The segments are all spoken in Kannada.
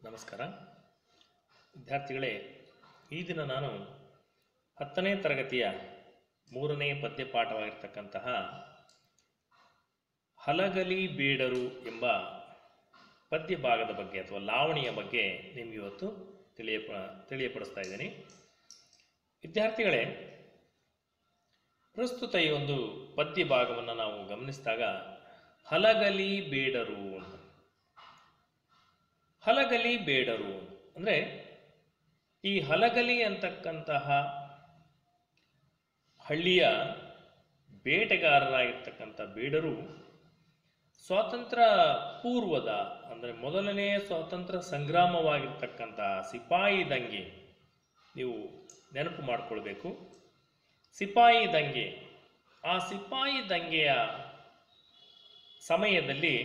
ನಮಸ್ಕಾರ ವಿದ್ಯಾರ್ಥಿಗಳೇ, ಈ ದಿನ ನಾನು 10ನೇ ತರಗತಿಯ 3ನೇ ಪದ್ಯಪಾಠವಾಗಿರ್ತಕ್ಕಂತಹ ಹಲಗಲಿ ಬೇಡರು ಎಂಬ ಪದ್ಯ ಭಾಗದ ಬಗ್ಗೆ ಅಥವಾ ಲಾವಣಿಯ ಬಗ್ಗೆ ನಿಮಗೆ ಇವತ್ತು ತಿಳಿಯಪಡಿಸ್ತಾ ಇದ್ದೀನಿ. ವಿದ್ಯಾರ್ಥಿಗಳೇ, ಪ್ರಸ್ತುತ ಈ ಒಂದು ಪದ್ಯ ಭಾಗವನ್ನು ನಾವು ಗಮನಿಸಿದಾಗ ಹಲಗಲಿ ಬೇಡರು ಅಂತ, ಹಲಗಲಿ ಬೇಡರು ಅಂದರೆ ಈ ಹಲಗಲಿ ಅಂತಕ್ಕಂತಹ ಹಳ್ಳಿಯ ಬೇಟೆಗಾರರಾಗಿರ್ತಕ್ಕಂಥ ಬೇಡರು ಸ್ವಾತಂತ್ರ್ಯ ಪೂರ್ವದ ಅಂದರೆ ಮೊದಲನೇ ಸ್ವಾತಂತ್ರ್ಯ ಸಂಗ್ರಾಮವಾಗಿರ್ತಕ್ಕಂತಹ ಸಿಪಾಯಿ ದಂಗೆ ನೀವು ನೆನಪು ಮಾಡಿಕೊಳ್ಬೇಕು. ಸಿಪಾಯಿ ದಂಗೆ, ಆ ಸಿಪಾಯಿ ದಂಗೆಯ ಸಮಯದಲ್ಲಿ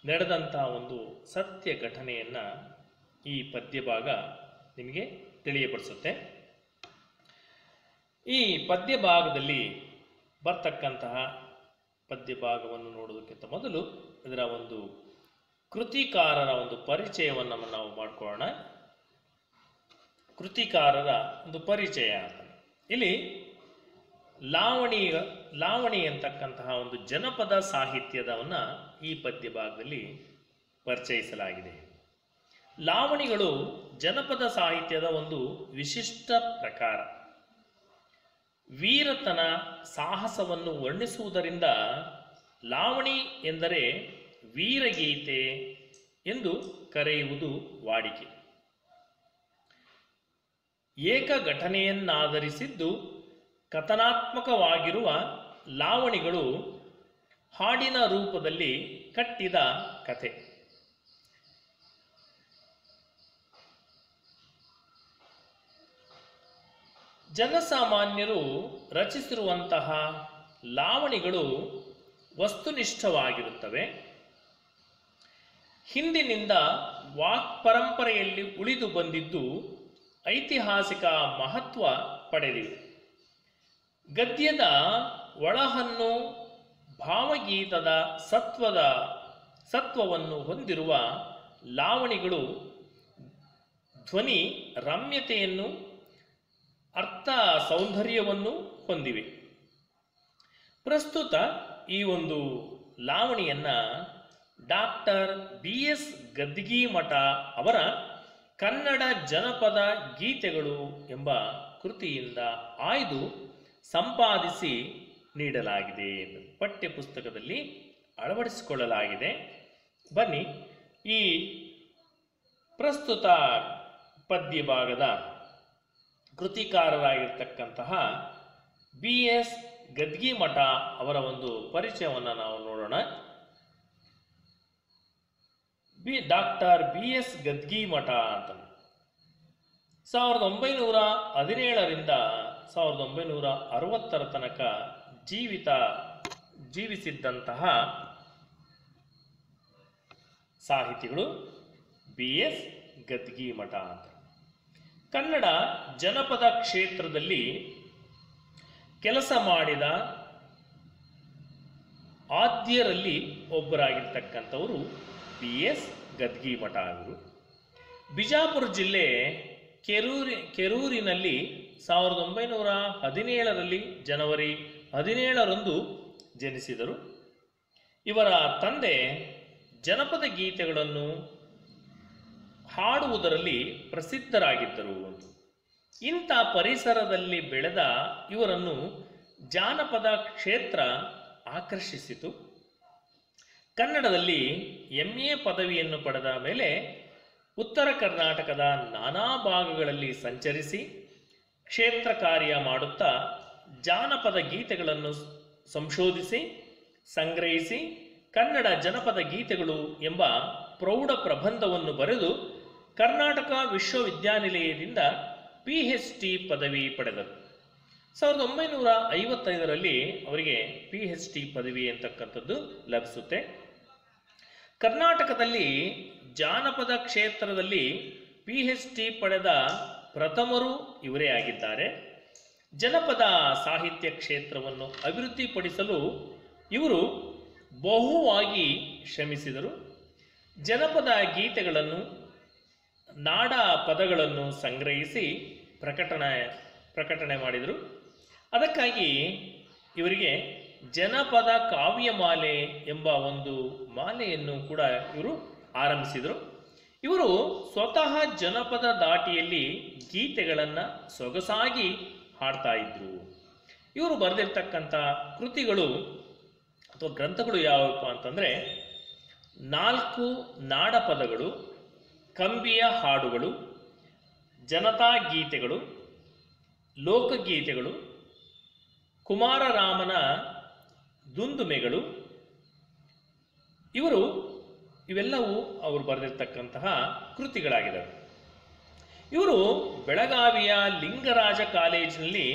ನಡೆದಂತಹ ಒಂದು ಸತ್ಯ ಘಟನೆಯನ್ನು ಈ ಪದ್ಯ ಭಾಗ ನಿಮಗೆ ತಿಳಿಯಪಡಿಸುತ್ತೆ. ಈ ಪದ್ಯ ಭಾಗದಲ್ಲಿ ಬರ್ತಕ್ಕಂತಹ ಪದ್ಯ ಭಾಗವನ್ನು ನೋಡೋದಕ್ಕಿಂತ ಮೊದಲು ಇದರ ಒಂದು ಕೃತಿಕಾರರ ಒಂದು ಪರಿಚಯವನ್ನು ನಾವು ಮಾಡಿಕೊಳ್ಳೋಣ. ಕೃತಿಕಾರರ ಒಂದು ಪರಿಚಯ ಇಲ್ಲಿ ಲಾವಣಿ ಅಂತಕ್ಕಂತಹ ಒಂದು ಜನಪದ ಸಾಹಿತ್ಯದವನ್ನು ಈ ಪದ್ಯ ಭಾಗದಲ್ಲಿ ಪರಿಚಯಿಸಲಾಗಿದೆ. ಲಾವಣಿಗಳು ಜನಪದ ಸಾಹಿತ್ಯದ ಒಂದು ವಿಶಿಷ್ಟ ಪ್ರಕಾರ. ವೀರತನ ಸಾಹಸವನ್ನು ವರ್ಣಿಸುವುದರಿಂದ ಲಾವಣಿ ಎಂದರೆ ವೀರಗೀತೆ ಎಂದು ಕರೆಯುವುದು ವಾಡಿಕೆ. ಏಕ ಘಟನೆಯನ್ನಾಧರಿಸಿದ್ದು ಕಥನಾತ್ಮಕವಾಗಿರುವ ಲಾವಣಿಗಳು ಹಾಡಿನ ರೂಪದಲ್ಲಿ ಕಟ್ಟಿದ ಕಥೆ. ಜನಸಾಮಾನ್ಯರು ರಚಿಸಿರುವಂತಹ ಲಾವಣಿಗಳು ವಸ್ತುನಿಷ್ಠವಾಗಿರುತ್ತವೆ. ಹಿಂದಿನಿಂದ ವಾಕ್ ಪರಂಪರೆಯಲ್ಲಿ ಉಳಿದು ಬಂದಿದ್ದು ಐತಿಹಾಸಿಕ ಮಹತ್ವ ಪಡೆದಿವೆ. ಗದ್ಯದ ಒಳಹನ್ನು ಭಾವಗೀತದ ಸತ್ವವನ್ನು ಹೊಂದಿರುವ ಲಾವಣಿಗಳು ಧ್ವನಿ ರಮ್ಯತೆಯನ್ನು ಅರ್ಥ ಸೌಂದರ್ಯವನ್ನು ಹೊಂದಿವೆ. ಪ್ರಸ್ತುತ ಈ ಒಂದು ಲಾವಣಿಯನ್ನು ಡಾಕ್ಟರ್ BS ಗದ್ಗಿಮಠ ಅವರ ಕನ್ನಡ ಜನಪದ ಗೀತೆಗಳು ಎಂಬ ಕೃತಿಯಿಂದ ಆಯ್ದು ಸಂಪಾದಿಸಿ ನೀಡಲಾಗಿದೆ, ಪಠ್ಯಪುಸ್ತಕದಲ್ಲಿ ಅಳವಡಿಸಿಕೊಳ್ಳಲಾಗಿದೆ. ಬನ್ನಿ, ಈ ಪ್ರಸ್ತುತ ಪದ್ಯ ಭಾಗದ ಕೃತಿಕಾರರಾಗಿರ್ತಕ್ಕಂತಹ BS ಗದ್ಗಿಮಠ ಅವರ ಒಂದು ಪರಿಚಯವನ್ನು ನಾವು ನೋಡೋಣ. ಡಾಕ್ಟರ್ BS ಗದ್ಗಿಮಠ ಅಂತ 1917ರಿಂದ 1960 ತನಕ ಜೀವಿಸಿದ್ದಂತಹ ಸಾಹಿತಿಗಳು BS ಗದ್ಗಿಮಠ ಅಂತ. ಕನ್ನಡ ಜನಪದ ಕ್ಷೇತ್ರದಲ್ಲಿ ಕೆಲಸ ಮಾಡಿದ ಆದ್ಯರಲ್ಲಿ ಒಬ್ಬರಾಗಿರ್ತಕ್ಕಂಥವರು BS ಗದ್ಗಿಮಠ ಅವರು. ಬಿಜಾಪುರ ಜಿಲ್ಲೆ ಕೆರೂರಿನಲ್ಲಿ 1917ರಲ್ಲಿ ಜನವರಿ 17ರಂದು ಜನಿಸಿದರು. ಇವರ ತಂದೆ ಜನಪದ ಗೀತೆಗಳನ್ನು ಹಾಡುವುದರಲ್ಲಿ ಪ್ರಸಿದ್ಧರಾಗಿದ್ದರು. ಇಂಥ ಪರಿಸರದಲ್ಲಿ ಬೆಳೆದ ಇವರನ್ನು ಜಾನಪದ ಕ್ಷೇತ್ರ ಆಕರ್ಷಿಸಿತು. ಕನ್ನಡದಲ್ಲಿ MA ಪದವಿಯನ್ನು ಪಡೆದ ಮೇಲೆ ಉತ್ತರ ಕರ್ನಾಟಕದ ನಾನಾ ಭಾಗಗಳಲ್ಲಿ ಸಂಚರಿಸಿ ಕ್ಷೇತ್ರ ಕಾರ್ಯ ಮಾಡುತ್ತಾ ಜಾನಪದ ಗೀತೆಗಳನ್ನು ಸಂಶೋಧಿಸಿ ಸಂಗ್ರಹಿಸಿ ಕನ್ನಡ ಜನಪದ ಗೀತೆಗಳು ಎಂಬ ಪ್ರೌಢ ಪ್ರಬಂಧವನ್ನು ಬರೆದು ಕರ್ನಾಟಕ ವಿಶ್ವವಿದ್ಯಾನಿಲಯದಿಂದ PhD ಪದವಿ ಪಡೆದರು. 1955ರಲ್ಲಿ ಅವರಿಗೆ PhD ಪದವಿ ಅಂತಕ್ಕಂಥದ್ದು ಲಭಿಸುತ್ತೆ. ಕರ್ನಾಟಕದಲ್ಲಿ ಜಾನಪದ ಕ್ಷೇತ್ರದಲ್ಲಿ PhD ಪಡೆದ ಪ್ರಥಮರು ಇವರೇ ಆಗಿದ್ದಾರೆ. ಜನಪದ ಸಾಹಿತ್ಯ ಕ್ಷೇತ್ರವನ್ನು ಅಭಿವೃದ್ಧಿಪಡಿಸಲು ಇವರು ಬಹುವಾಗಿ ಶ್ರಮಿಸಿದರು. ಜನಪದ ಗೀತೆಗಳನ್ನು ನಾಡ ಪದಗಳನ್ನು ಸಂಗ್ರಹಿಸಿ ಪ್ರಕಟಣೆ ಮಾಡಿದರು. ಅದಕ್ಕಾಗಿ ಇವರಿಗೆ ಜನಪದ ಕಾವ್ಯಮಾಲೆ ಎಂಬ ಒಂದು ಮಾಲೆಯನ್ನು ಕೂಡ ಇವರು ಆರಂಭಿಸಿದರು. ಇವರು ಸ್ವತಃ ಜನಪದ ದಾಟಿಯಲ್ಲಿ ಗೀತೆಗಳನ್ನು ಸೊಗಸಾಗಿ ಹಾಡ್ತಾ ಇದ್ರು. ಇವರು ಬರೆದಿರ್ತಕ್ಕಂಥ ಕೃತಿಗಳು ಅಥವಾ ಗ್ರಂಥಗಳು ಯಾವಪ್ಪ ಅಂತಂದರೆ 4 ನಾಡಪದಗಳು, ಕಂಬಿಯ ಹಾಡುಗಳು, ಜನತಾ ಗೀತೆಗಳು, ಲೋಕಗೀತೆಗಳು, ಕುಮಾರರಾಮನ ದುಂದುಮೆಗಳು. ಇವೆಲ್ಲವೂ ಅವರು ಬರೆದಿರ್ತಕ್ಕಂತಹ ಕೃತಿಗಳಾಗಿದ್ದಾವೆ. ಇವರು ಬೆಳಗಾವಿಯ ಲಿಂಗರಾಜ ಕಾಲೇಜಿನಲ್ಲಿ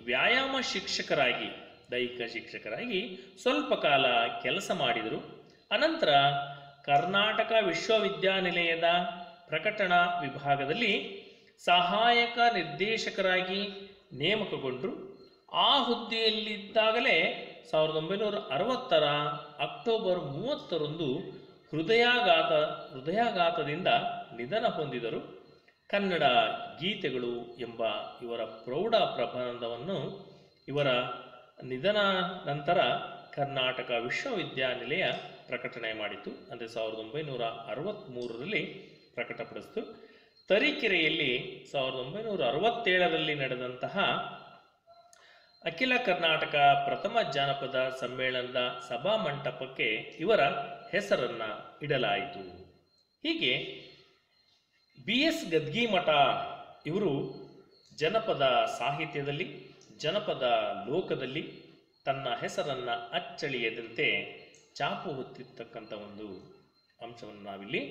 ವ್ಯಾಯಾಮ ಶಿಕ್ಷಕರಾಗಿ, ದೈಹಿಕ ಶಿಕ್ಷಕರಾಗಿ ಸ್ವಲ್ಪ ಕಾಲ ಕೆಲಸ ಮಾಡಿದರು. ಅನಂತರ ಕರ್ನಾಟಕ ವಿಶ್ವವಿದ್ಯಾನಿಲಯದ ಪ್ರಕಟಣಾ ವಿಭಾಗದಲ್ಲಿ ಸಹಾಯಕ ನಿರ್ದೇಶಕರಾಗಿ ನೇಮಕಗೊಂಡರು. ಆ ಹುದ್ದೆಯಲ್ಲಿದ್ದಾಗಲೇ 1960 ಅಕ್ಟೋಬರ್ 30 ಹೃದಯಾಘಾತದಿಂದ ನಿಧನ ಹೊಂದಿದರು. ಕನ್ನಡ ಗೀತೆಗಳು ಎಂಬ ಇವರ ಪ್ರೌಢ ಪ್ರಬಂಧವನ್ನು ಇವರ ನಿಧನ ನಂತರ ಕರ್ನಾಟಕ ವಿಶ್ವವಿದ್ಯಾನಿಲಯ ಪ್ರಕಟಣೆ ಮಾಡಿತು. ಅಂದರೆ 1963 ಪ್ರಕಟಪಡಿಸಿತು. ತರೀಕೆರೆಯಲ್ಲಿ 1967 ನಡೆದಂತಹ ಅಖಿಲ ಕರ್ನಾಟಕ ಪ್ರಥಮ ಜಾನಪದ ಸಮ್ಮೇಳನದ ಸಭಾ ಮಂಟಪಕ್ಕೆ ಇವರ ಹೆಸರನ್ನು ಇಡಲಾಯಿತು. ಹೀಗೆ BS ಗದ್ಗಿಮಠ ಇವರು ಜನಪದ ಸಾಹಿತ್ಯದಲ್ಲಿ, ಜನಪದ ಲೋಕದಲ್ಲಿ ತನ್ನ ಹೆಸರನ್ನು ಅಚ್ಚಳಿಯದಂತೆ ಚಾಪು ಹೊತ್ತಿರ್ತಕ್ಕಂಥ ಒಂದು ಅಂಶವನ್ನು ನಾವಿಲ್ಲಿ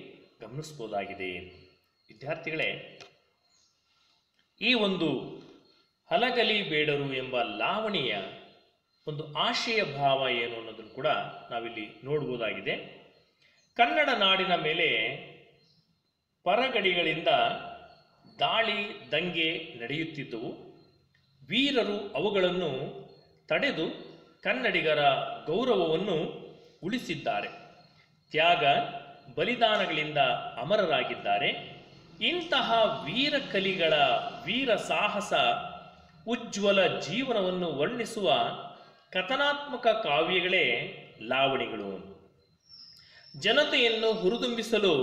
ಗಮನಿಸ್ಬೋದಾಗಿದೆ. ವಿದ್ಯಾರ್ಥಿಗಳೇ, ಈ ಒಂದು ಹಲಗಲಿ ಬೇಡರು ಎಂಬ ಲಾವಣಿಯ ಒಂದು ಆಶಯ ಭಾವ ಏನು ಅನ್ನೋದನ್ನು ಕೂಡ ನಾವಿಲ್ಲಿ ನೋಡ್ಬೋದಾಗಿದೆ. ಕನ್ನಡ ನಾಡಿನ ಮೇಲೆ ಪರಗಡಿಗಳಿಂದ ದಾಳಿ ದಂಗೆ ನಡೆಯುತ್ತಿದ್ದವು. ವೀರರು ಅವುಗಳನ್ನು ತಡೆದು ಕನ್ನಡಿಗರ ಗೌರವವನ್ನು ಉಳಿಸಿದ್ದಾರೆ. ತ್ಯಾಗ ಬಲಿದಾನಗಳಿಂದ ಅಮರರಾಗಿದ್ದಾರೆ. ಇಂತಹ ವೀರ ಕಲಿಗಳ ವೀರ ಸಾಹಸ ಉಜ್ವಲ ಜೀವನವನ್ನು ವರ್ಣಿಸುವ ಕಥನಾತ್ಮಕ ಕಾವ್ಯಗಳೇ ಲಾವಣಿಗಳು. ಜನತೆಯನ್ನು ಹುರಿದುಂಬಿಸಲು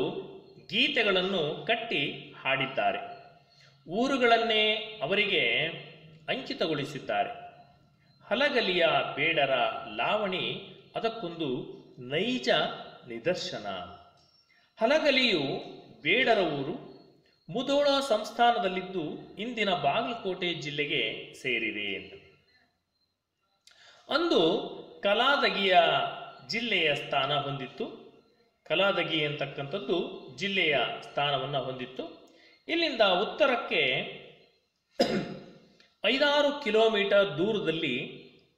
ಗೀತೆಗಳನ್ನು ಕಟ್ಟಿ ಹಾಡಿದ್ದಾರೆ. ಊರುಗಳನ್ನೇ ಅವರಿಗೆ ಅಂಕಿತಗೊಳಿಸಿದ್ದಾರೆ. ಹಲಗಲಿಯ ಬೇಡರ ಲಾವಣಿ ಅದಕ್ಕೊಂದು ನೈಜ ನಿದರ್ಶನ. ಹಲಗಲಿಯು ಬೇಡರ ಊರು ಮುಧೋಳ ಸಂಸ್ಥಾನದಲ್ಲಿದ್ದು ಇಂದಿನ ಬಾಗಲಕೋಟೆ ಜಿಲ್ಲೆಗೆ ಸೇರಿದೆ ಎಂದು. ಅಂದು ಕಲಾದಗಿಯ ಜಿಲ್ಲೆಯ ಸ್ಥಾನ ಹೊಂದಿತ್ತು. ಕಲಾದಗಿ ಅಂತಕ್ಕಂಥದ್ದು ಜಿಲ್ಲೆಯ ಸ್ಥಾನವನ್ನು ಹೊಂದಿತ್ತು. ಇಲ್ಲಿಂದ ಉತ್ತರಕ್ಕೆ 5-6 ಕಿಲೋಮೀಟರ್ ದೂರದಲ್ಲಿ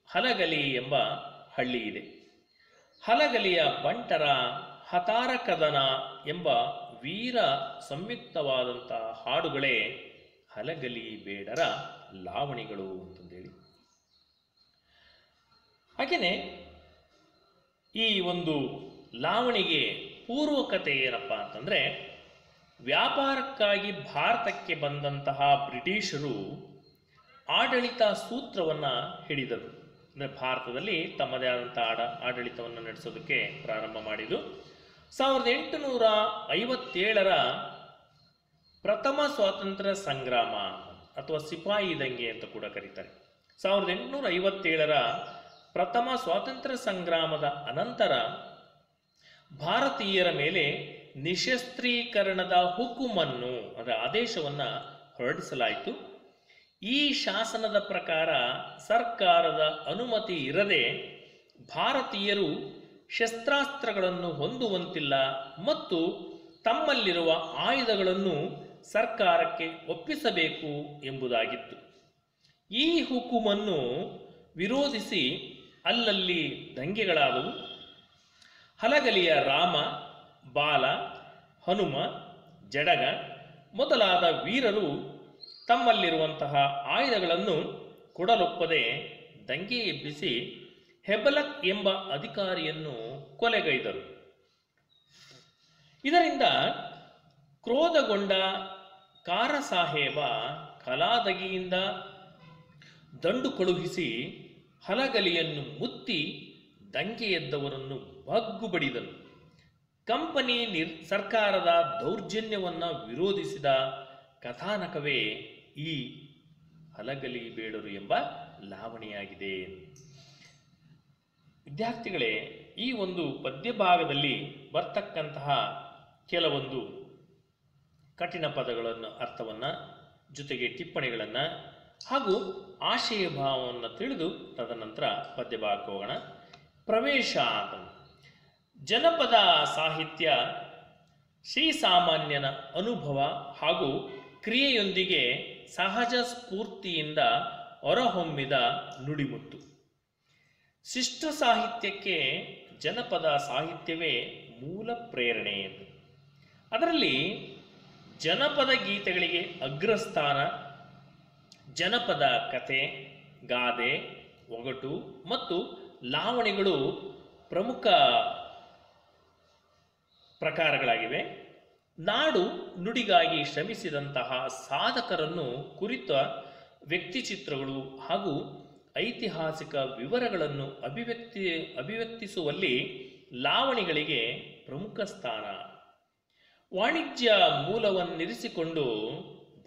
ಹಲಗಲಿ ಎಂಬ ಹಳ್ಳಿ ಇದೆ. ಹಲಗಲಿಯ ಬಂಟರ ಹತಾರ ಕದನ ಎಂಬ ವೀರ ಸಂಯುಕ್ತವಾದಂತಹ ಹಾಡುಗಳೇ ಹಲಗಲಿ ಬೇಡರ ಲಾವಣಿಗಳು ಅಂತಂದೇಳಿ. ಹಾಗೆಯೇ ಈ ಒಂದು ಲಾವಣಿಗೆ ಪೂರ್ವಕತೆ ಏನಪ್ಪ ಅಂತಂದರೆ, ವ್ಯಾಪಾರಕ್ಕಾಗಿ ಭಾರತಕ್ಕೆ ಬಂದಂತಹ ಬ್ರಿಟಿಷರು ಆಡಳಿತ ಸೂತ್ರವನ್ನು ಹಿಡಿದರು. ಅಂದರೆ ಭಾರತದಲ್ಲಿ ತಮ್ಮದೇ ಆದಂಥ ಆಡಳಿತವನ್ನು ನಡೆಸೋದಕ್ಕೆ ಪ್ರಾರಂಭ ಮಾಡಿದರು. 1857 ಪ್ರಥಮ ಸ್ವಾತಂತ್ರ್ಯ ಸಂಗ್ರಾಮ ಅಥವಾ ಸಿಪಾಯಿ ದಂಗೆ ಅಂತ ಕೂಡ ಕರೀತಾರೆ. 1857 ಪ್ರಥಮ ಸ್ವಾತಂತ್ರ್ಯ ಸಂಗ್ರಾಮದ ಅನಂತರ ಭಾರತೀಯರ ಮೇಲೆ ನಿಶಸ್ತ್ರೀಕರಣದ ಹುಕುಮನ್ನು, ಅದರ ಆದೇಶವನ್ನು ಹೊರಡಿಸಲಾಯಿತು. ಈ ಶಾಸನದ ಪ್ರಕಾರ ಸರ್ಕಾರದ ಅನುಮತಿ ಇರದೆ ಭಾರತೀಯರು ಶಸ್ತ್ರಾಸ್ತ್ರಗಳನ್ನು ಹೊಂದುವಂತಿಲ್ಲ ಮತ್ತು ತಮ್ಮಲ್ಲಿರುವ ಆಯುಧಗಳನ್ನು ಸರ್ಕಾರಕ್ಕೆ ಒಪ್ಪಿಸಬೇಕು ಎಂಬುದಾಗಿತ್ತು. ಈ ಹುಕುಮನ್ನು ವಿರೋಧಿಸಿ ಅಲ್ಲಲ್ಲಿ ದಂಗೆಗಳಾದವು. ಹಲಗಲಿಯ ರಾಮ, ಬಾಲ, ಹನುಮ, ಜಡಗ ಮೊದಲಾದ ವೀರರು ತಮ್ಮಲ್ಲಿರುವಂತಹ ಆಯುಧಗಳನ್ನು ಕೊಡಲೊಪ್ಪದೆ ದಂಗೆ ಎಬ್ಬಿಸಿ ಹೆಬಲಕ್ ಎಂಬ ಅಧಿಕಾರಿಯನ್ನು ಕೊಲೆಗೈದರು. ಇದರಿಂದ ಕ್ರೋಧಗೊಂಡ ಕಾರ ಸಾಹೇಬ ಕಲಾದಗಿಯಿಂದ ದಂಡು ಕಳುಹಿಸಿ ಹಲಗಲಿಯನ್ನು ಮುತ್ತಿ ದಂಗೆ ಎದ್ದವರನ್ನು ಬಗ್ಗು ಬಡಿದನು. ಕಂಪನಿ ಸರ್ಕಾರದ ದೌರ್ಜನ್ಯವನ್ನು ವಿರೋಧಿಸಿದ ಕಥಾನಕವೇ ಈ ಹಲಗಲಿ ಬೇಡರು ಎಂಬ ಲಾವಣಿಯಾಗಿದೆ. ವಿದ್ಯಾರ್ಥಿಗಳೇ, ಈ ಒಂದು ಪದ್ಯ ಭಾಗದಲ್ಲಿ ಬರ್ತಕ್ಕಂತಹ ಕೆಲವೊಂದು ಕಠಿಣ ಪದಗಳನ್ನು ಅರ್ಥವನ್ನು ಜೊತೆಗೆ ಟಿಪ್ಪಣಿಗಳನ್ನು ಹಾಗೂ ಆಶಯ ಭಾವವನ್ನು ತಿಳಿದು ತದನಂತರ ಪದ್ಯ ಭಾಗಕ್ಕೆ ಹೋಗೋಣ. ಪ್ರವೇಶ. ಜನಪದ ಸಾಹಿತ್ಯ ಶ್ರೀಸಾಮಾನ್ಯನ ಅನುಭವ ಹಾಗೂ ಕ್ರಿಯೆಯೊಂದಿಗೆ ಸಹಜ ಸ್ಫೂರ್ತಿಯಿಂದ ಹೊರಹೊಮ್ಮಿದ ನುಡಿಮುತ್ತು. ಶಿಷ್ಟ ಸಾಹಿತ್ಯಕ್ಕೆ ಜನಪದ ಸಾಹಿತ್ಯವೇ ಮೂಲ ಪ್ರೇರಣೆ. ಅದರಲ್ಲಿ ಜನಪದ ಗೀತೆಗಳಿಗೆ ಅಗ್ರಸ್ಥಾನ. ಜನಪದ ಕತೆ, ಗಾದೆ, ಒಗಟು ಮತ್ತು ಲಾವಣಿಗಳು ಪ್ರಮುಖ ಪ್ರಕಾರಗಳಾಗಿವೆ. ನಾಡು ನುಡಿಗಾಗಿ ಶ್ರಮಿಸಿದಂತಹ ಸಾಧಕರನ್ನು ಕುರಿತ ವ್ಯಕ್ತಿಚಿತ್ರಗಳು ಹಾಗೂ ಐತಿಹಾಸಿಕ ವಿವರಗಳನ್ನು ಅಭಿವ್ಯಕ್ತಿಸುವಲ್ಲಿ ಲಾವಣಿಗಳಿಗೆ ಪ್ರಮುಖ ಸ್ಥಾನ. ವಾಣಿಜ್ಯ ಮೂಲವನ್ನಿರಿಸಿಕೊಂಡು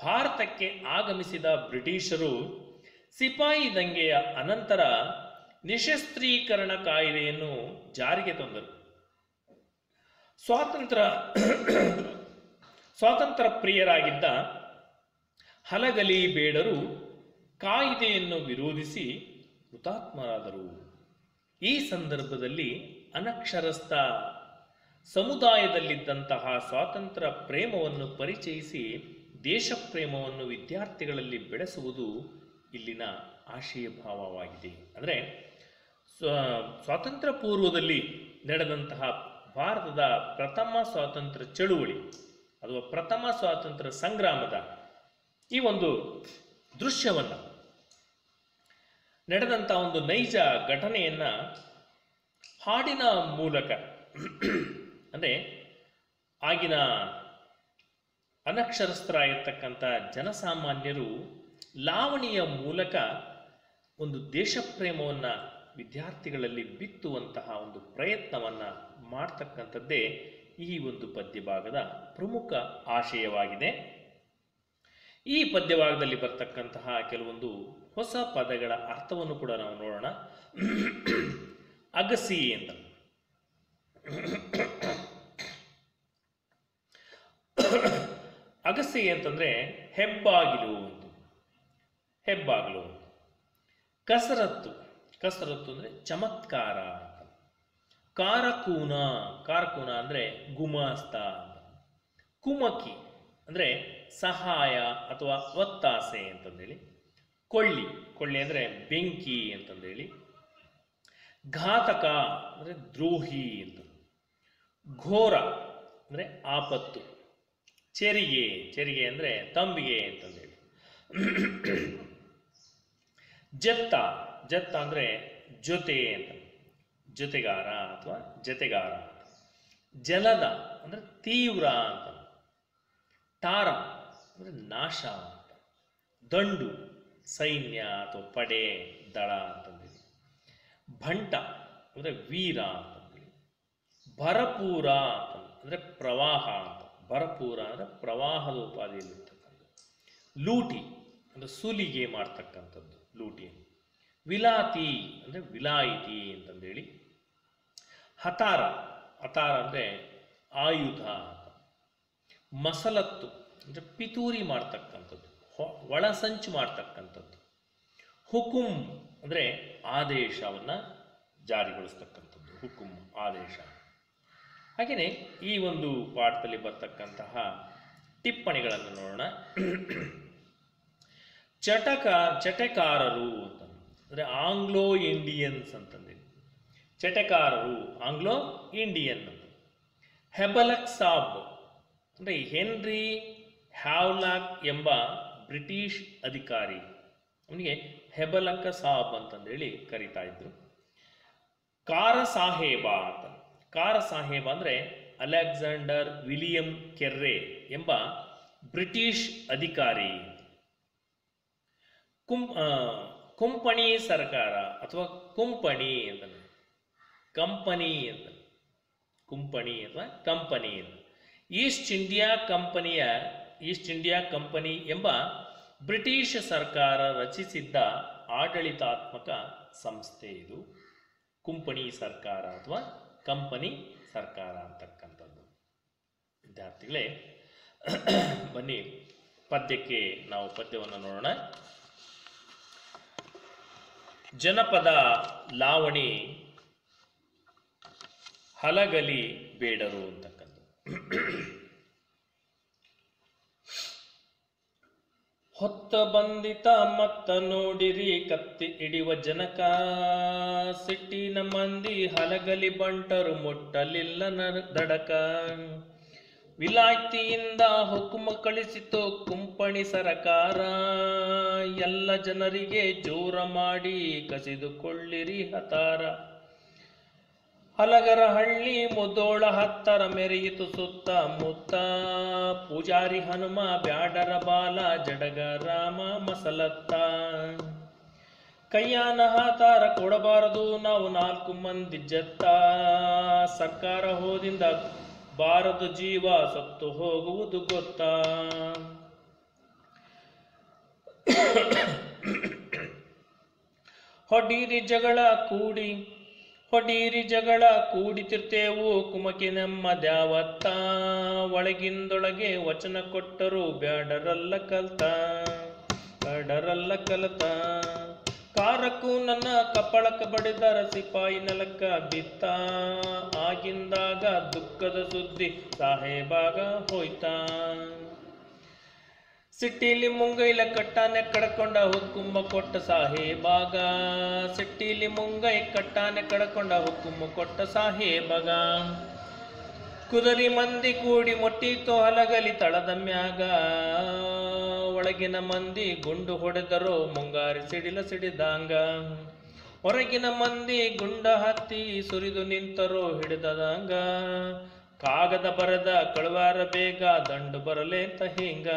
ಭಾರತಕ್ಕೆ ಆಗಮಿಸಿದ ಬ್ರಿಟಿಷರು ಸಿಪಾಯಿ ದಂಗೆಯ ಅನಂತರ ನಿಶಸ್ತ್ರೀಕರಣ ಕಾಯ್ದೆಯನ್ನು ಜಾರಿಗೆ ತಂದರು. ಸ್ವಾತಂತ್ರ್ಯ ಪ್ರಿಯರಾಗಿದ್ದ ಹಲಗಲಿ ಬೇಡರು ಕಾಯ್ದೆಯನ್ನು ವಿರೋಧಿಸಿ ಹುತಾತ್ಮರಾದರು. ಈ ಸಂದರ್ಭದಲ್ಲಿ ಅನಕ್ಷರಸ್ಥ ಸಮುದಾಯದಲ್ಲಿದ್ದಂತಹ ಸ್ವಾತಂತ್ರ್ಯ ಪ್ರೇಮವನ್ನು ಪರಿಚಯಿಸಿ ದೇಶ ಪ್ರೇಮವನ್ನು ವಿದ್ಯಾರ್ಥಿಗಳಲ್ಲಿ ಬೆಳೆಸುವುದು ಇಲ್ಲಿನ ಆಶಯ ಭಾವವಾಗಿದೆ. ಅಂದರೆ ಸ್ವಾತಂತ್ರ್ಯ ಪೂರ್ವದಲ್ಲಿ ನಡೆದಂತಹ ಭಾರತದ ಪ್ರಥಮ ಸ್ವಾತಂತ್ರ್ಯ ಚಳುವಳಿ ಅಥವಾ ಪ್ರಥಮ ಸ್ವಾತಂತ್ರ್ಯ ಸಂಗ್ರಾಮದ ಈ ಒಂದು ದೃಶ್ಯವನ್ನು, ನಡೆದಂಥ ಒಂದು ನೈಜ ಘಟನೆಯನ್ನು ಹಾಡಿನ ಮೂಲಕ, ಅಂದರೆ ಆಗಿನ ಅನಕ್ಷರಸ್ಥರಾಗಿರ್ತಕ್ಕಂಥ ಜನಸಾಮಾನ್ಯರು ಲಾವಣಿಯ ಮೂಲಕ ಒಂದು ದೇಶಪ್ರೇಮವನ್ನು ವಿದ್ಯಾರ್ಥಿಗಳಲ್ಲಿ ಬಿತ್ತುವಂತಹ ಒಂದು ಪ್ರಯತ್ನವನ್ನು ಮಾಡ್ತಕ್ಕಂಥದ್ದೇ ಈ ಒಂದು ಪದ್ಯಭಾಗದ ಪ್ರಮುಖ ಆಶಯವಾಗಿದೆ. ಈ ಪದ್ಯಭಾಗದಲ್ಲಿ ಬರ್ತಕ್ಕಂತಹ ಕೆಲವೊಂದು ಹೊಸ ಪದಗಳ ಅರ್ಥವನ್ನು ಕೂಡ ನಾವು ನೋಡೋಣ. ಅಗಸಿ ಅಂತ, ಅಗಸಿ ಅಂತಂದ್ರೆ ಹೆಬ್ಬಾಗಿಲು, ಹೆಬ್ಬಾಗಿಲು. ಕಸರತ್ತು, ಕಸರತ್ತು ಅಂದ್ರೆ ಚಮತ್ಕಾರ. ಕಾರಕೂನ, ಕಾರಕೂನ ಅಂದ್ರೆ ಗುಮಾಸ್ತ. ಕುಮಕಿ ಅಂದ್ರೆ ಸಹಾಯ ಅಥವಾ ಒತ್ತಾಸೆ ಅಂತಂದೇಳಿ. ಕೊಳ್ಳಿ, ಕೊಳ್ಳಿ ಅಂದ್ರೆ ಬೆಂಕಿ ಅಂತಂದೇಳಿ. ಘಾತಕ ಅಂದ್ರೆ ದ್ರೋಹಿ ಅಂತ. ಘೋರ ಅಂದ್ರೆ ಆಪತ್ತು. ಚೆರಿಗೆ, ಚೆರಿಗೆ ಅಂದ್ರೆ ತಂಬಿಗೆ ಅಂತಂದೇಳಿ. ಜತ್ತ, ಜತ್ತ ಅಂದ್ರೆ ಜೊತೆ ಅಂತ, ಜೊತೆಗಾರ ಅಥವಾ ಜತೆಗಾರ. ಜಲದ ಅಂದ್ರೆ ತೀವ್ರ ಅಂತ. ತಾರ ಅಂದ್ರೆ ನಾಶ ಅಂತ. ದಂಡು ಸೈನ್ಯ ಅಥವಾ ಪಡೆ, ದಳ ಅಂತಂದೇಳಿ. ಭಂಟ ಅಂದ್ರೆ ವೀರ ಅಂತಂದೇಳಿ. ಭರಪೂರ ಅಂದ್ರೆ ಪ್ರವಾಹ ಅಂತ. ಭರಪೂರ ಅಂದ್ರೆ ಪ್ರವಾಹದ ಉಪಾಧಿಯಲ್ಲಿರ್ತಕ್ಕಂಥದ್ದು. ಲೂಟಿ ಅಂದ್ರೆ ಸುಲಿಗೆ ಮಾಡ್ತಕ್ಕಂಥದ್ದು, ಲೂಟಿ. ವಿಲಾತಿ ಅಂದ್ರೆ ವಿಲಾಯಿತಿ ಅಂತಂದೇಳಿ. ಹತಾರ, ಹತಾರ ಅಂದ್ರೆ ಆಯುಧ ಅಂತ. ಮಸಲತ್ತು ಅಂದ್ರೆ ಪಿತೂರಿ ಮಾಡ್ತಕ್ಕಂಥದ್ದು, ಒಳಸಂಚು ಮಾಡ್ತಕ್ಕಂಥದ್ದು. ಹುಕುಂ ಅಂದ್ರೆ ಆದೇಶವನ್ನು ಜಾರಿಗೊಳಿಸ್ತಕ್ಕಂಥದ್ದು, ಹುಕುಂ ಆದೇಶ. ಹಾಗೆಯೇ ಈ ಒಂದು ಪಾಠದಲ್ಲಿ ಬರ್ತಕ್ಕಂತಹ ಟಿಪ್ಪಣಿಗಳನ್ನು ನೋಡೋಣ. ಚಟೆಕಾರರು ಅಂತ ಅಂದರೆ ಆಂಗ್ಲೋ ಇಂಡಿಯನ್ಸ್ ಅಂತಂದೇಳಿ. ಚಟೆಕಾರರು ಆಂಗ್ಲೋ ಇಂಡಿಯನ್ ಅಂತ. ಹೆಬಲಕ್ ಸಾಬ್ ಅಂದರೆ ಹೆನ್ರಿ ಹ್ಯಾವ್ಲಾಕ್ ಎಂಬ ಬ್ರಿಟಿಷ್ ಅಧಿಕಾರಿ, ಅವನಿಗೆ ಹೆಬಲಕ ಸಾಬ್ ಅಂತಂದೇಳಿ ಕರೀತಾ ಇದ್ರು. ಕಾರ ಸಾಹೇಬ ಅಂತ. ಕಾರ ಸಾಹೇಬ ಅಂದರೆ ಅಲೆಕ್ಸಾಂಡರ್ ವಿಲಿಯಂ ಕೆರ್ರೆ ಎಂಬ ಬ್ರಿಟಿಷ್ ಅಧಿಕಾರಿ ಕುಂಪಣಿ ಸರ್ಕಾರ ಅಥವಾ ಕುಂಪಣಿ ಅಂತ, ಕಂಪನಿ ಅಂತ, ಕುಂಪಣಿ ಅಥವಾ ಕಂಪನಿ ಅಂತ, ಈಸ್ಟ್ ಇಂಡಿಯಾ ಕಂಪನಿ ಎಂಬ ಬ್ರಿಟಿಷ್ ಸರ್ಕಾರ ರಚಿಸಿದ್ದ ಆಡಳಿತಾತ್ಮಕ ಸಂಸ್ಥೆ ಇದು ಕುಂಪಣಿ ಸರ್ಕಾರ ಅಥವಾ ಕಂಪನಿ ಸರ್ಕಾರ ಅಂತಕ್ಕಂಥದ್ದು. ವಿದ್ಯಾರ್ಥಿಗಳೇ, ಬನ್ನಿ ಪದ್ಯಕ್ಕೆ ನಾವು ಪದ್ಯವನ್ನು ನೋಡೋಣ. ಜನಪದ ಲಾವಣಿ ಹಲಗಲಿ ಬೇಡರು ಅಂತಕ್ಕಂಥದ್ದು. ಹೊತ್ತ ಬಂದಿತ ಮತ್ತ ನೋಡಿರಿ ಕತ್ತಿ ಹಿಡಿವ ಜನಕ, ಸಿಟ್ಟಿನ ಮಂದಿ ಹಲಗಲಿ ಬಂಟರು ಮುಟ್ಟಲಿಲ್ಲ ದಡಕ. ವಿಲಾಯ್ತಿಯಿಂದ ಹುಕುಮ ಕಳಿಸಿತು ಕುಂಪಣಿ ಸರಕಾರ, ಎಲ್ಲ ಜನರಿಗೆ ಜೋರ ಮಾಡಿ ಕಸಿದುಕೊಳ್ಳಿರಿ ಹತಾರ. ಹಲಗರ ಹಳ್ಳಿ ಮುದೋಳ ಹತ್ತರ ಮೆರೆಯಿತು ಸುತ್ತ ಮುತ್ತ, ಪೂಜಾರಿ ಹನುಮ ಬ್ಯಾಡರ ಬಾಲ ಜಡಗ ರಾಮ ಮಸಲತ್ತ. ಕೈಯಾನ ಹಾತಾರ ಕೊಡಬಾರದು ನಾವು 4 ಮಂದಿ ಜತ್ತ, ಸರ್ಕಾರ ಹೋದಿಂದ ಬಾರದು ಜೀವ ಸತ್ತು ಹೋಗುವುದು ಗೊತ್ತಾ. ಹೊಡೀರಿ ಜಗಳ ಕೂಡಿತಿರ್ತೇವು ಕುಮಕಿ ನಮ್ಮ ದ್ಯಾವತ್ತ, ಒಳಗಿಂದೊಳಗೆ ವಚನ ಕೊಟ್ಟರು ಬ್ಯಾಡರಲ್ಲ ಕಲ್ತ. ಕಾರಕ್ಕೂ ನನ್ನ ಕಪ್ಪಳಕ ಬಡಿದರ ಸಿಪಾಯಿ ನೆಲಕ್ಕ ಬಿತ್ತ, ಆಗಿಂದಾಗ ದುಃಖದ ಸುದ್ದಿ ಸಾಹೇಬಾಗ ಹೋಯ್ತಾ. ಸಿಟ್ಟಿಲಿ ಮುಂಗೈಲ ಕಟ್ಟಾನೆ ಕಡ್ಕೊಂಡ ಹುಕ್ಕುಮ್ಮ ಕೊಟ್ಟ ಸಾಹೇಬಾಗ, ಸಿಟ್ಟಿಲಿ ಮುಂಗೈ ಕಟ್ಟಾನೆ ಕಡ್ಕೊಂಡ ಹುಕ್ಕುಮ್ಮ ಕೊಟ್ಟ ಸಾಹೇಬಾಗ. ಕುದರಿ ಮಂದಿ ಕೂಡಿ ಮೊಟ್ಟಿತು ಹಲಗಲಿ ತಳದ ಮ್ಯಾಗ, ಒಳಗಿನ ಮಂದಿ ಗುಂಡು ಹೊಡೆದರು ಮುಂಗಾರಿ ಸಿಡಿದಂಗ. ಹೊರಗಿನ ಮಂದಿ ಗುಂಡ ಹತ್ತಿ ಸುರಿದು ನಿಂತರು ಹಿಡಿದಂಗ. ಕಾಗದ ಬರದ ಕಳುವಾರ ಬೇಗ ದಂಡು ಬರಲೇಂತ ಹಿಂಗ.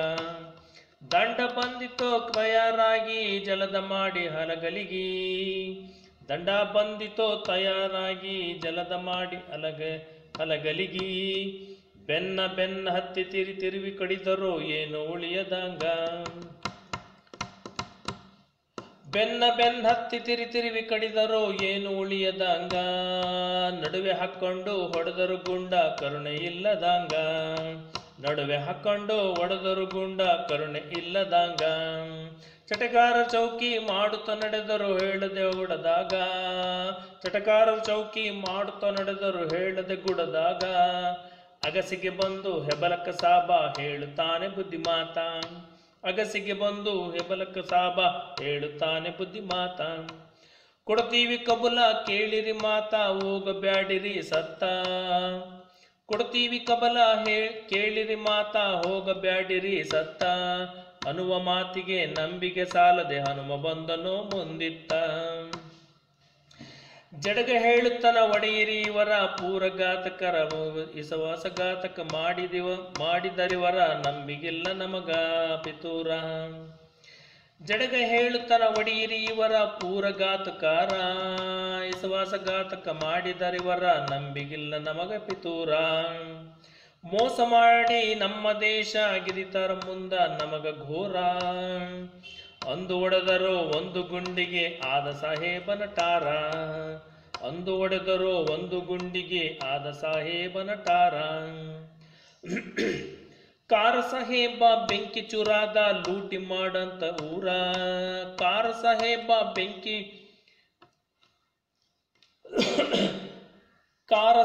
ದಂಡ ಬಂದಿತೋ ತಯಾರಾಗಿ ಜಲದ ಮಾಡಿ ಹಲಗಲಿಗಿ, ದಂಡ ಬಂದಿತೋ ತಯಾರಾಗಿ ಜಲದ ಮಾಡಿ ಹಲಗಲಿಗಿ. ಬೆನ್ನ ಹತ್ತಿ ತಿರುವಿ ಕಡಿದರು ಏನು ಉಳಿಯದಂಗ. ಬೆನ್ನ ಹತ್ತಿ ತಿರುವಿ ಕಡಿದರು ಏನು ಉಳಿಯದಂಗ. ನಡುವೆ ಹಾಕೊಂಡು ಹೊಡೆದರು ಗುಂಡ ಕರುಣೆ ಇಲ್ಲದಂಗ. ನಡುವೆ ಹಾಕೊಂಡು ಹೊಡೆದರು ಗುಂಡ ಕರುಣೆ ಇಲ್ಲದಂಗ. ಚಟಗಾರ ಚೌಕಿ ಮಾಡುತ್ತ ನಡೆದರು ಹೇಳದೆ ಗುಡದಾಗ. ಚಟಗಾರರು ಚೌಕಿ ಮಾಡುತ್ತ ನಡೆದರು ಹೇಳದೆ ಗುಡದಾಗ. ಅಗಸಿಗೆ ಬಂದು ಹೆಬಲಕ ಸಾಬ ಹೇಳುತ್ತಾನೆ ಬುದ್ಧಿ ಮಾತ. ಅಗಸಿಗೆ ಬಂದು ಹೆಬಲಕ ಸಾಬ ಹೇಳುತ್ತಾನೆ ಬುದ್ಧಿ ಮಾತ. ಕೊಡ್ತೀವಿ ಕಬುಲ ಕೇಳಿರಿ ಮಾತಾ ಹೋಗಬ್ಯಾಡಿರಿ ಸತ್ತ. ಕೊಡ್ತೀವಿ ಕಬಲ ಕೇಳಿರಿ ಮಾತಾ ಹೋಗಬ್ಯಾಡಿರಿ ಸತ್ತ. ಅನ್ನುವ ಮಾತಿಗೆ ನಂಬಿಕೆ ಸಾಲದೆ ಹನುಮ ಬಂದನೋ ಮುಂದಿತ್ತ. ಜಡಗ ಹೇಳುತ್ತನ ಒಡೆಯಿರಿ ಇವರ ಪೂರಘಾತಕರ ವಿಶ್ವಾಸಘಾತಕ ಮಾಡಿದರಿವರ ನಂಬಿಗಿಲ್ಲ ನಮಗ ಪಿತೂರ. ಜಡಗ ಹೇಳುತ್ತನ ಒಡೆಯಿರಿ ಇವರ ಪೂರಘಾತಕಾರ, ವಿಶ್ವಾಸಘಾತಕ ಮಾಡಿದರಿವರ ನಂಬಿಗಿಲ್ಲ ನಮಗ ಪಿತೂರ. ಮೋಸ ಮಾಡಿ ನಮ್ಮ ದೇಶ ಗಿರಿತರ ಮುಂದ ನಮಗ ಘೋರ. ಅಂದು ಒಡೆದರು ಒಂದು ಗುಂಡಿಗೆ ಆದ ಸಾಹೇಬನ ಟಾರ. ಅಂದು ಒಡೆದರು ಒಂದು ಗುಂಡಿಗೆ ಆದ ಸಾಹೇಬನ ಟಾರ. ಕಾರ ಸಾಹೇಬ ಬೆಂಕಿ ಚುರಾದ ಲೂಟಿ ಮಾಡಂತ ಊರ. ಕಾರ ಸಾಹೇಬ ಬೆಂಕಿ ಕಾರ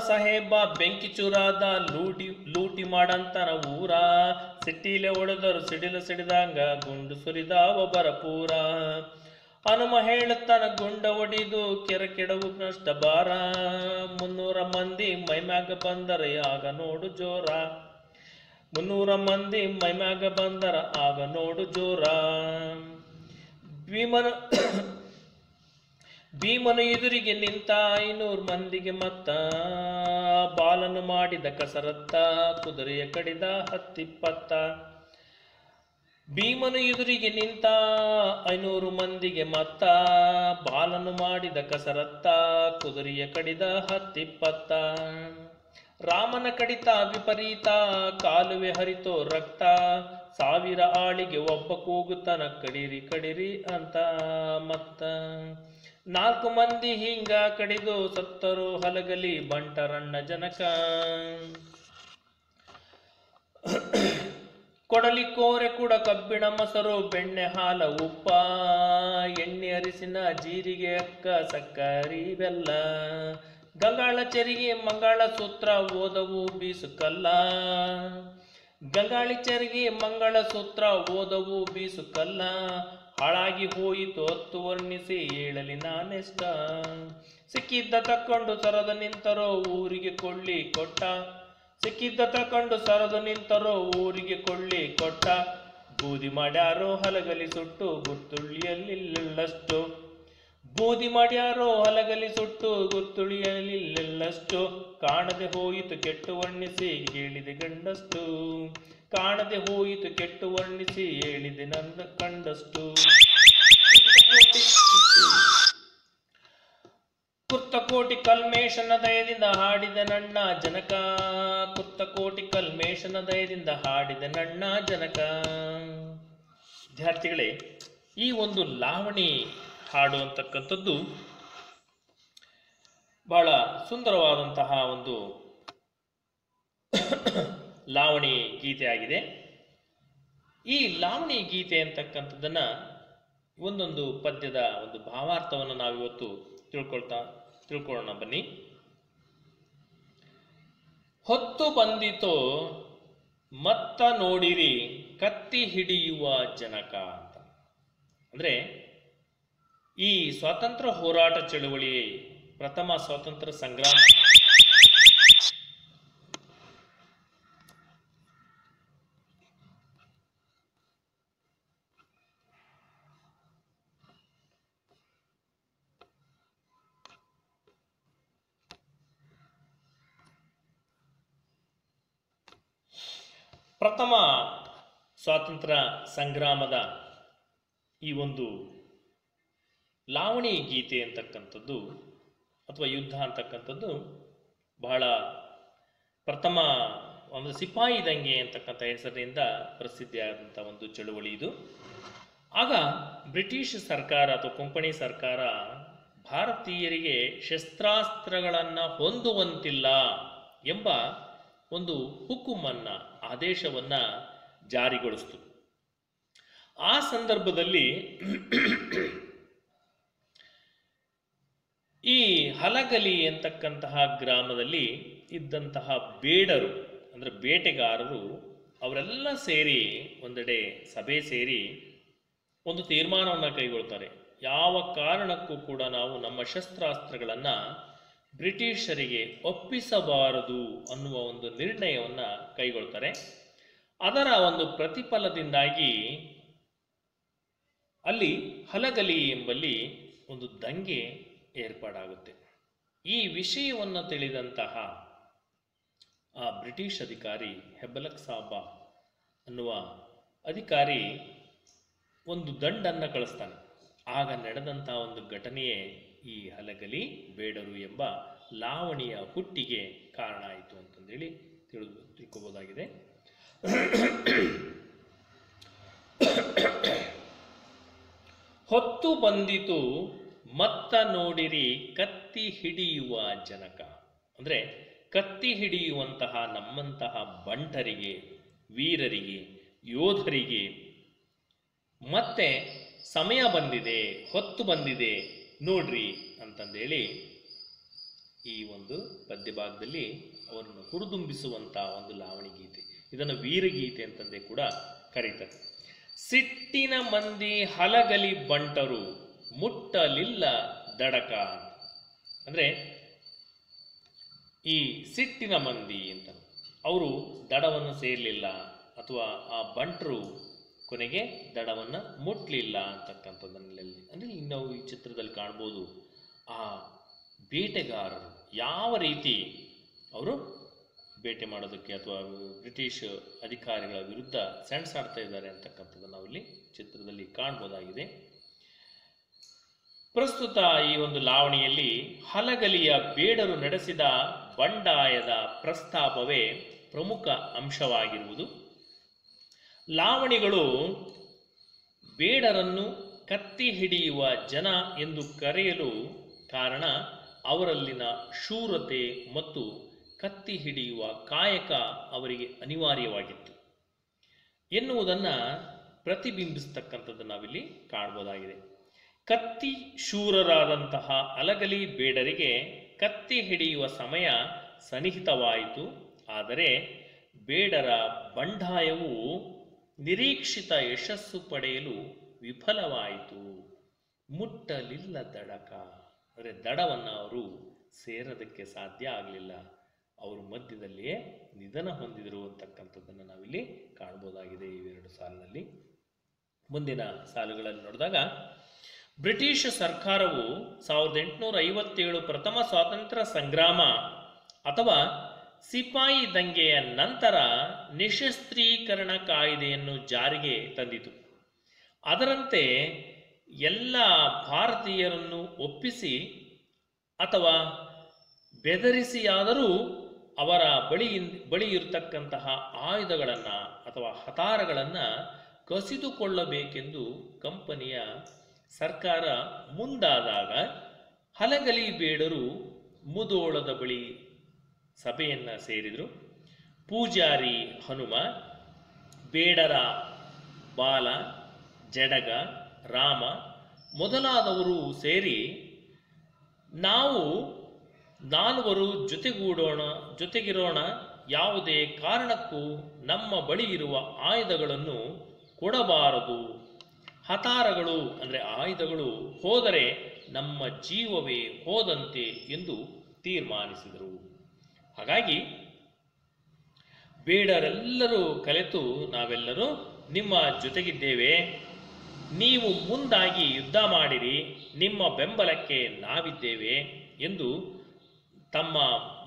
ಸಾಹೇಬ ಬೆಂಕಿ ಚುರಾದ ಲೂಟಿ ಮಾಡಂತನ ಊರ. ಸಿಟ್ಟಿಲೆ ಹೊಡೆದರು ಸಿಡಿದಂಗ ಗುಂಡು ಸುರಿದ ಒಬ್ಬರ ಪೂರ. ಹನುಮ ಹೇಳುತ್ತಾನ ಗುಂಡ ಹೊಡಿದು ಕೆಡವು ನಷ್ಟ ಬಾರ. 300 ಮಂದಿ ಮೈಮ್ಯಾಗ ಬಂದರ ಆಗ ನೋಡು ಜೋರ. 300 ಮಂದಿ ಮೈಮ್ಯಾಗ ಬಂದರ ಆಗ ನೋಡು ಜೋರ. ಭೀಮನು ಎದುರಿಗೆ ನಿಂತ 500 ಮಂದಿಗೆ ಮತ್ತ ಬಾಲನು ಮಾಡಿದ ಕಸರತ್ತ ಕುದುರೆಯ ಕಡಿದ 10-20. ಭೀಮನು ಎದುರಿಗೆ ನಿಂತ 500 ಮಂದಿಗೆ ಮತ್ತ ಬಾಲನು ಮಾಡಿದ ಕಸರತ್ತ ಕುದುರೆಯ ಕಡಿದ 10-20. ರಾಮನ ಕಡಿತ ವಿಪರೀತ ಕಾಲುವೆ ಹರಿತೋ ರಕ್ತ 1000 ಆಳಿಗೆ ಒಬ್ಬ ಕೂಗುತ್ತನ ಕಡಿರಿ ಕಡಿರಿ ಅಂತ ಮತ್ತ 4 ಮಂದಿ ಹಿಂಗ ಕಡಿದು ಸತ್ತರು ಹಲಗಲಿ ಬಂಟರಣ್ಣ ಜನಕ. ಕೊಡಲಿ ಕೋರೆ ಕೂಡ ಕಬ್ಬಿಣ ಮೊಸರು ಬೆಣ್ಣೆ ಹಾಲ ಉಪ್ಪ ಎಣ್ಣೆ ಅರಿಸಿನ ಜೀರಿಗೆ ಅಕ್ಕ ಸಕ್ಕರಿ ಬೆಲ್ಲ ಗಂಗಾಳ ಚೆರಿಗೆ ಮಂಗಳ ಸೂತ್ರ ಓದವು ಬೀಸು ಕಲ್ಲ. ಗಂಗಾಳಿ ಚೆರಿಗೆ ಮಂಗಳ ಸೂತ್ರ ಓದವು ಬೀಸು ಕಲ್ಲ ಹಾಳಾಗಿ ಹೋಯಿತು 10 ವರ್ಣಿಸಿ ಹೇಳಲಿ ನಾನೆಷ್ಟ. ಸಿಕ್ಕಿದ್ದ ತಕ್ಕೊಂಡು ಸರದ ನಿಂತರೋ ಊರಿಗೆ ಕೊಳ್ಳಿ ಕೊಟ್ಟ. ಸಿಕ್ಕಿದ್ದ ತಕೊಂಡು ಸರದು ನಿಂತರೋ ಊರಿಗೆ ಕೊಳ್ಳಿ ಕೊಟ್ಟ. ಬೂದಿ ಮಾಡ್ಯಾರೋ ಹಲಗಲಿ ಸುಟ್ಟು ಗುರ್ತುಳಿಯಲಿಲ್ಲಷ್ಟು. ಬೂದಿ ಮಾಡ್ಯಾರೋ ಹಲಗಲಿ ಸುಟ್ಟು ಗುರ್ತುಳಿಯಲಿಲ್ಲಷ್ಟು. ಕಾಣದೆ ಹೋಯಿತು ಕೆಟ್ಟು ವರ್ಣಿಸಿ ಹೇಳಿದೆ ಗಂಡಷ್ಟು. ಕಾಣದೆ ಹೋಯಿತು ಕೆಟ್ಟು ವರ್ಣಿಸಿ ಹೇಳಿದೆ ನಂದ ಕಂಡಷ್ಟು. ಕುರ್ತಕೋಟಿ ಕಲ್ಮೇಶನ ದಯದಿಂದ ಹಾಡಿದ ನನ್ನ ಜನಕ. ಕುರ್ತಕೋಟಿ ಕಲ್ಮೇಶನ ದಯದಿಂದ ಹಾಡಿದ ನನ್ನ ಜನಕ. ವಿದ್ಯಾರ್ಥಿಗಳೇ, ಈ ಒಂದು ಲಾವಣಿ ಹಾಡು ಅಂತಕ್ಕಂಥದ್ದು ಬಹಳ ಸುಂದರವಾದಂತಹ ಒಂದು ಲಾವಣಿ ಗೀತೆ ಆಗಿದೆ. ಈ ಲಾವಣಿ ಗೀತೆ ಅಂತಕ್ಕಂಥದ್ದನ್ನ ಒಂದೊಂದು ಪದ್ಯದ ಒಂದು ಭಾವಾರ್ಥವನ್ನು ನಾವಿವತ್ತು ತಿಳ್ಕೊಳ್ಳೋಣ ಬನ್ನಿ. ಹೊತ್ತು ಬಂದಿತೋ ಮತ್ತ ನೋಡಿರಿ ಕತ್ತಿ ಹಿಡಿಯುವ ಜನಕ ಅಂತ. ಅಂದ್ರೆ ಈ ಸ್ವಾತಂತ್ರ್ಯ ಹೋರಾಟ ಚಳುವಳಿ ಪ್ರಥಮ ಸ್ವಾತಂತ್ರ್ಯ ಸಂಗ್ರಾಮ ಪ್ರಥಮ ಸ್ವಾತಂತ್ರ್ಯ ಸಂಗ್ರಾಮದ ಈ ಒಂದು ಲಾವಣಿ ಗೀತೆ ಅಂತಕ್ಕಂಥದ್ದು ಅಥವಾ ಯುದ್ಧ ಅಂತಕ್ಕಂಥದ್ದು ಬಹಳ ಪ್ರಥಮ ಒಂದು ಸಿಪಾಯಿ ದಂಗೆ ಅಂತಕ್ಕಂಥ ಹೆಸರಿನಿಂದ ಪ್ರಸಿದ್ಧಿಯಾದಂಥ ಒಂದು ಚಳುವಳಿ ಇದು. ಆಗ ಬ್ರಿಟಿಷ್ ಸರ್ಕಾರ ಅಥವಾ ಕೊಂಕಣಿ ಸರ್ಕಾರ ಭಾರತೀಯರಿಗೆ ಶಸ್ತ್ರಾಸ್ತ್ರಗಳನ್ನು ಹೊಂದುವಂತಿಲ್ಲ ಎಂಬ ಒಂದು ಹುಕುಮನ್ನ ಆದೇಶವನ್ನ ಜಾರಿಗೊಳಿಸಿತು. ಆ ಸಂದರ್ಭದಲ್ಲಿ ಈ ಹಲಗಲಿ ಅಂತಕ್ಕಂತಹ ಗ್ರಾಮದಲ್ಲಿ ಇದ್ದಂತಹ ಬೇಡರು ಅಂದ್ರೆ ಬೇಟೆಗಾರರು ಅವರೆಲ್ಲ ಸೇರಿ ಒಂದೆಡೆ ಸಭೆ ಸೇರಿ ಒಂದು ತೀರ್ಮಾನವನ್ನು ಕೈಗೊಳ್ತಾರೆ. ಯಾವ ಕಾರಣಕ್ಕೂ ಕೂಡ ನಾವು ನಮ್ಮ ಶಸ್ತ್ರಾಸ್ತ್ರಗಳನ್ನ ಬ್ರಿಟಿಷರಿಗೆ ಒಪ್ಪಿಸಬಾರದು ಅನ್ನುವ ಒಂದು ನಿರ್ಣಯವನ್ನು ಕೈಗೊಳ್ತಾರೆ. ಅದರ ಒಂದು ಪ್ರತಿಫಲದಿಂದಾಗಿ ಅಲ್ಲಿ ಹಲಗಲಿ ಎಂಬಲ್ಲಿ ಒಂದು ದಂಗೆ ಏರ್ಪಾಡಾಗುತ್ತೆ. ಈ ವಿಷಯವನ್ನು ತಿಳಿದಂತಹ ಆ ಬ್ರಿಟಿಷ್ ಅಧಿಕಾರಿ ಹೆಬ್ಬಲಕ್ ಸಾಬ ಅನ್ನುವ ಅಧಿಕಾರಿ ಒಂದು ದಂಡನ್ನು ಕಳಿಸ್ತಾನೆ. ಆಗ ನಡೆದಂತಹ ಒಂದು ಘಟನೆಯೇ ಈ ಹಲಗಲಿ ಬೇಡರು ಎಂಬ ಲಾವಣಿಯ ಹುಟ್ಟಿಗೆ ಕಾರಣ ಆಯಿತು ಅಂತಂದೇಳಿ ತಿಳ್ಕೋಬಹುದಾಗಿದೆ. ಹೊತ್ತು ಬಂದಿತು ಮತ್ತ ನೋಡಿರಿ ಕತ್ತಿ ಹಿಡಿಯುವ ಜನಕ. ಅಂದ್ರೆ ಕತ್ತಿ ಹಿಡಿಯುವಂತಹ ನಮ್ಮಂತಹ ಬಂಟರಿಗೆ, ವೀರರಿಗೆ, ಯೋಧರಿಗೆ ಮತ್ತೆ ಸಮಯ ಬಂದಿದೆ, ಹೊತ್ತು ಬಂದಿದೆ ನೋಡ್ರಿ ಅಂತಂದೇಳಿ ಈ ಒಂದು ಪದ್ಯಭಾಗದಲ್ಲಿ ಅವರನ್ನು ಹುರಿದುಂಬಿಸುವಂತಹ ಒಂದು ಲಾವಣಿ ಗೀತೆ. ಇದನ್ನು ವೀರಗೀತೆ ಅಂತಂದೇ ಕೂಡ ಕರೀತಾರೆ. ಸಿಟ್ಟಿನ ಮಂದಿ ಹಲಗಲಿ ಬಂಟರು ಮುಟ್ಟಲಿಲ್ಲ ದಡಕ. ಅಂದ್ರೆ ಈ ಸಿಟ್ಟಿನ ಮಂದಿ ಅಂತ ಅವರು ದಡವನ್ನು ಸೇರಲಿಲ್ಲ ಅಥವಾ ಆ ಬಂಟರು ಕೊನೆಗೆ ದಡವನ್ನು ಮುಟ್ಲಿಲ್ಲ ಅಂತಕ್ಕಂಥದ್ದನ್ನಲ್ಲಿ ಅಂದ್ರೆ ನಾವು ಈ ಚಿತ್ರದಲ್ಲಿ ಕಾಣ್ಬೋದು. ಆ ಬೇಟೆಗಾರರು ಯಾವ ರೀತಿ ಅವರು ಬೇಟೆ ಮಾಡೋದಕ್ಕೆ ಅಥವಾ ಬ್ರಿಟಿಷ್ ಅಧಿಕಾರಿಗಳ ವಿರುದ್ಧ ಸೆಣಸಾಡ್ತಾ ಇದ್ದಾರೆ ಅಂತಕ್ಕಂಥದ್ದು ನಾವಿಲ್ಲಿ ಚಿತ್ರದಲ್ಲಿ ಕಾಣ್ಬೋದಾಗಿದೆ. ಪ್ರಸ್ತುತ ಈ ಒಂದು ಲಾವಣಿಯಲ್ಲಿ ಹಲಗಲಿಯ ಬೇಡರು ನಡೆಸಿದ ಬಂಡಾಯದ ಪ್ರಸ್ತಾಪವೇ ಪ್ರಮುಖ ಅಂಶವಾಗಿರುವುದು. ಲಾವಣಿಗಳು ಬೇಡರನ್ನು ಕತ್ತಿ ಹಿಡಿಯುವ ಜನ ಎಂದು ಕರೆಯಲು ಕಾರಣ ಅವರಲ್ಲಿನ ಶೂರತೆ ಮತ್ತು ಕತ್ತಿ ಹಿಡಿಯುವ ಕಾಯಕ ಅವರಿಗೆ ಅನಿವಾರ್ಯವಾಗಿತ್ತು ಎನ್ನುವುದನ್ನು ಪ್ರತಿಬಿಂಬಿಸ್ತಕ್ಕಂಥದ್ದು ನಾವಿಲ್ಲಿ ಕಾಣಬಹುದಾಗಿದೆ. ಕತ್ತಿ ಶೂರರಾದಂತಹ ಅಲಗಲಿ ಬೇಡರಿಗೆ ಕತ್ತಿ ಹಿಡಿಯುವ ಸಮಯ ಸನ್ನಿಹಿತವಾಯಿತು. ಆದರೆ ಬೇಡರ ಬಂಡಾಯವು ನಿರೀಕ್ಷಿತ ಯಶಸ್ಸು ಪಡೆಯಲು ವಿಫಲವಾಯಿತು. ಮುಟ್ಟಲಿಲ್ಲ ದಡಕ, ಅಂದರೆ ದಡವನ್ನು ಅವರು ಸೇರೋದಕ್ಕೆ ಸಾಧ್ಯ ಆಗಲಿಲ್ಲ. ಅವರು ಮಧ್ಯದಲ್ಲಿಯೇ ನಿಧನ ಹೊಂದಿದರು ಅಂತಕ್ಕಂಥದ್ದನ್ನು ನಾವಿಲ್ಲಿ ಕಾಣಬಹುದಾಗಿದೆ ಇವೆರಡು ಸಾಲಿನಲ್ಲಿ. ಮುಂದಿನ ಸಾಲುಗಳಲ್ಲಿ ನೋಡಿದಾಗ ಬ್ರಿಟಿಷ್ ಸರ್ಕಾರವು 1857 ಪ್ರಥಮ ಸ್ವಾತಂತ್ರ್ಯ ಸಂಗ್ರಾಮ ಅಥವಾ ಸಿಪಾಯಿ ದಂಗೆಯ ನಂತರ ನಿಶಸ್ತ್ರೀಕರಣ ಕಾಯ್ದೆಯನ್ನು ಜಾರಿಗೆ ತಂದಿತು. ಅದರಂತೆ ಎಲ್ಲ ಭಾರತೀಯರನ್ನು ಒಪ್ಪಿಸಿ ಅಥವಾ ಬೆದರಿಸಿಯಾದರೂ ಅವರ ಬಳಿ ಇರತಕ್ಕಂತಹ ಆಯುಧಗಳನ್ನು ಅಥವಾ ಹತಾರಗಳನ್ನು ಕಸಿದುಕೊಳ್ಳಬೇಕೆಂದು ಕಂಪನಿಯ ಸರ್ಕಾರ ಮುಂದಾದಾಗ ಹಲಗಲಿ ಬೇಡರು ಮುದೋಳದ ಬಳಿ ಸಭೆಯನ್ನು ಸೇರಿದರು. ಪೂಜಾರಿ ಹನುಮ, ಬೇಡರ ಬಾಲ, ಜಡಗ, ರಾಮ ಮೊದಲಾದವರು ಸೇರಿ ನಾವು ನಾಲ್ವರು ಜೊತೆಗಿರೋಣ, ಯಾವುದೇ ಕಾರಣಕ್ಕೂ ನಮ್ಮ ಬಳಿ ಇರುವ ಆಯುಧಗಳನ್ನು ಕೊಡಬಾರದು, ಹತಾರಗಳು ಅಂದರೆ ಆಯುಧಗಳು ಹೋದರೆ ನಮ್ಮ ಜೀವವೇ ಹೋದಂತೆ ಎಂದು ತೀರ್ಮಾನಿಸಿದರು. ಹಾಗಾಗಿ ಬೇಡರೆಲ್ಲರೂ ಕಲೆತು ನಾವೆಲ್ಲರೂ ನಿಮ್ಮ ಜೊತೆಗಿದ್ದೇವೆ, ನೀವು ಮುಂದಾಗಿ ಯುದ್ಧ ಮಾಡಿರಿ, ನಿಮ್ಮ ಬೆಂಬಲಕ್ಕೆ ನಾವಿದ್ದೇವೆ ಎಂದು ತಮ್ಮ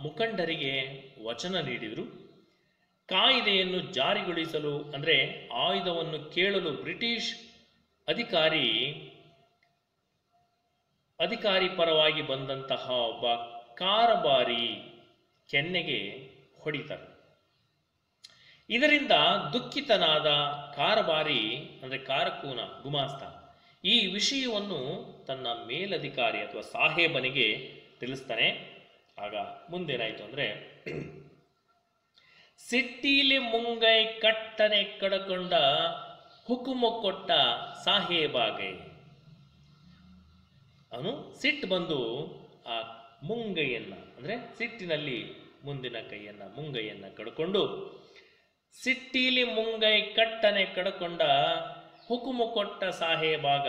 ಮುಖಂಡರಿಗೆ ವಚನ ನೀಡಿದರು. ಕಾಯ್ದೆಯನ್ನು ಜಾರಿಗೊಳಿಸಲು ಅಂದರೆ ಆಯುಧವನ್ನು ಕೇಳಲು ಬ್ರಿಟಿಷ್ ಅಧಿಕಾರಿ ಪರವಾಗಿ ಬಂದಂತಹ ಒಬ್ಬ ಕಾರಬಾರಿ ಕೆನ್ನೆಗೆ ಹೊಡಿತಾರೆ. ಇದರಿಂದ ದುಃಖಿತನಾದ ಕಾರಬಾರಿ ಅಂದರೆ ಕಾರಕೂನ ಗುಮಾಸ್ತ ಈ ವಿಷಯವನ್ನು ತನ್ನ ಮೇಲಧಿಕಾರಿ ಅಥವಾ ಸಾಹೇಬನಿಗೆ ತಿಳಿಸ್ತಾನೆ. ಆಗ ಮುಂದೇನಾಯಿತು ಅಂದರೆ, ಸಿಟ್ಟೀಲೆ ಮುಂಗೈ ಕಟ್ಟನೆ ಕಡಕೊಂಡ ಹುಕುಮ ಕೊಟ್ಟ ಸಾಹೇಬಾಗೆ. ಅವನು ಸಿಟ್ಟು ಬಂದು ಆ ಮುಂಗೈಯನ್ನು ಅಂದರೆ ಸಿಟ್ಟಿನಲ್ಲಿ ಮುಂದಿನ ಕೈಯನ್ನು ಮುಂಗೈಯನ್ನು ಕಡ್ಕೊಂಡು, ಸಿಟ್ಟೀಲಿ ಮುಂಗೈ ಕಟ್ಟನೆ ಕಡ್ಕೊಂಡ ಹುಕುಮ ಕೊಟ್ಟ ಸಾಹೇಬಾಗ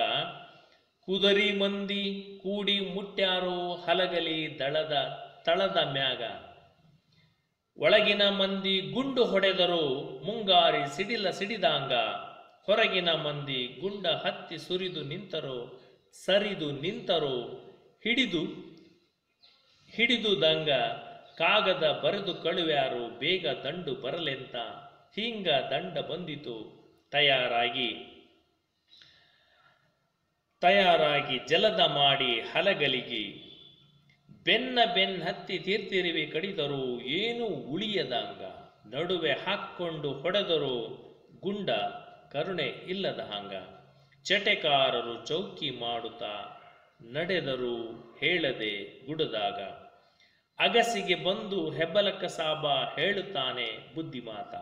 ಕುದರಿ ಮಂದಿ ಕೂಡಿ ಮುಟ್ಟ್ಯಾರೋ ಹಲಗಲಿ ತಳದ ಮ್ಯಾಗ, ಒಳಗಿನ ಮಂದಿ ಗುಂಡು ಹೊಡೆದರು ಮುಂಗಾರಿ ಸಿಡಿದಾಂಗ, ಹೊರಗಿನ ಮಂದಿ ಗುಂಡ ಹತ್ತಿ ಸರಿದು ನಿಂತರೋ ಹಿಡಿದುದಂಗ, ಕಾಗದ ಬರೆದು ಕಳುವ್ಯಾರು ಬೇಗ ದಂಡು ಬರಲೆಂತ, ಹಿಂಗ ದಂಡ ಬಂದಿತು ತಯಾರಾಗಿ ಜಲದ ಮಾಡಿ ಹಲಗಲಿಗಿ, ಬೆನ್ನ ಹತ್ತಿ ತೀರ್ತಿರಿವಿ ಕಡಿದರು ಏನು ಉಳಿಯದಂಗ, ನಡುವೆ ಹಾಕ್ಕೊಂಡು ಹೊಡೆದರು ಗುಂಡ ಕರುಣೆ ಇಲ್ಲದ ಹಂಗ, ಚಟೆಕಾರರು ಚೌಕಿ ಮಾಡುತ್ತಾ ನಡೆದರು ಹೇಳದೆ ಗುಡದಾಗ, ಅಗಸಿಗೆ ಬಂದು ಹೆಬ್ಬಲಕ್ಕ ಸಾಬ ಹೇಳುತ್ತಾನೆ ಬುದ್ಧಿ ಮಾತ,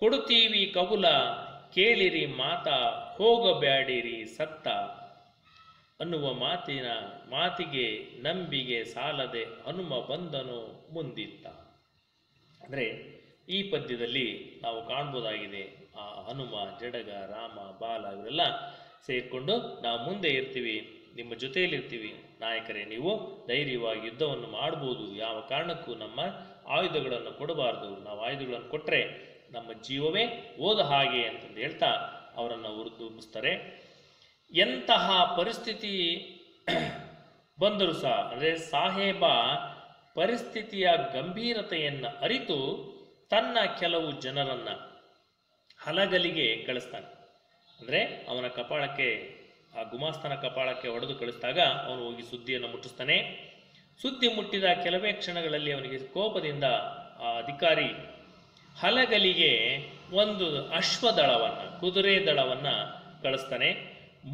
ಕೊಡುತ್ತೀವಿ ಕಬುಲ ಕೇಳಿರಿ ಮಾತ ಹೋಗಬ್ಯಾಡಿರಿ ಸತ್ತ, ಅನ್ನುವ ಮಾತಿಗೆ ನಂಬಿಗೆ ಸಾಲದೆ ಹನುಮ ಬಂದನು ಮುಂದಿತ್ತ. ಅಂದರೆ ಈ ಪದ್ಯದಲ್ಲಿ ನಾವು ಕಾಣ್ಬೋದಾಗಿದೆ, ಆ ಹನುಮ, ಜಡಗ, ರಾಮ, ಬಾಲ ಇವರೆಲ್ಲ ಸೇರಿಕೊಂಡು ನಾವು ಮುಂದೆ ಇರ್ತೀವಿ, ನಿಮ್ಮ ಜೊತೆಯಲ್ಲಿರ್ತೀವಿ, ನಾಯಕರೇ ನೀವು ಧೈರ್ಯವಾಗಿ ಯುದ್ಧವನ್ನು ಮಾಡ್ಬೋದು, ಯಾವ ಕಾರಣಕ್ಕೂ ನಮ್ಮ ಆಯುಧಗಳನ್ನು ಕೊಡಬಾರ್ದು, ನಾವು ಆಯುಧಗಳನ್ನು ಕೊಟ್ಟರೆ ನಮ್ಮ ಜೀವವೇ ಹೋದ ಹಾಗೆ ಅಂತಂದು ಹೇಳ್ತಾ ಅವರನ್ನು ಹುರಿದುಂಬಿಸ್ತಾರೆ. ಎಂತಹ ಪರಿಸ್ಥಿತಿ ಬಂದರೂ ಸಹ ಅಂದರೆ ಸಾಹೇಬ ಪರಿಸ್ಥಿತಿಯ ಗಂಭೀರತೆಯನ್ನು ಅರಿತು ತನ್ನ ಕೆಲವು ಜನರನ್ನು ಹಲಗಲಿಗೆ ಕಳಿಸ್ತಾನೆ. ಅಂದರೆ ಅವನ ಕಪಾಳಕ್ಕೆ, ಆ ಗುಮಾಸ್ತನ ಕಪಾಳಕ್ಕೆ ಹೊಡೆದು ಕಳಿಸಿದಾಗ ಅವನು ಹೋಗಿ ಸುದ್ದಿಯನ್ನು ಮುಟ್ಟಿಸ್ತಾನೆ. ಸುದ್ದಿ ಮುಟ್ಟಿದ ಕೆಲವೇ ಕ್ಷಣಗಳಲ್ಲಿ ಅವನಿಗೆ ಕೋಪದಿಂದ ಆ ಅಧಿಕಾರಿ ಹಲಗಲಿಗೆ ಒಂದು ಅಶ್ವದಳವನ್ನು, ಕುದುರೆ ದಳವನ್ನು ಕಳಿಸ್ತಾನೆ.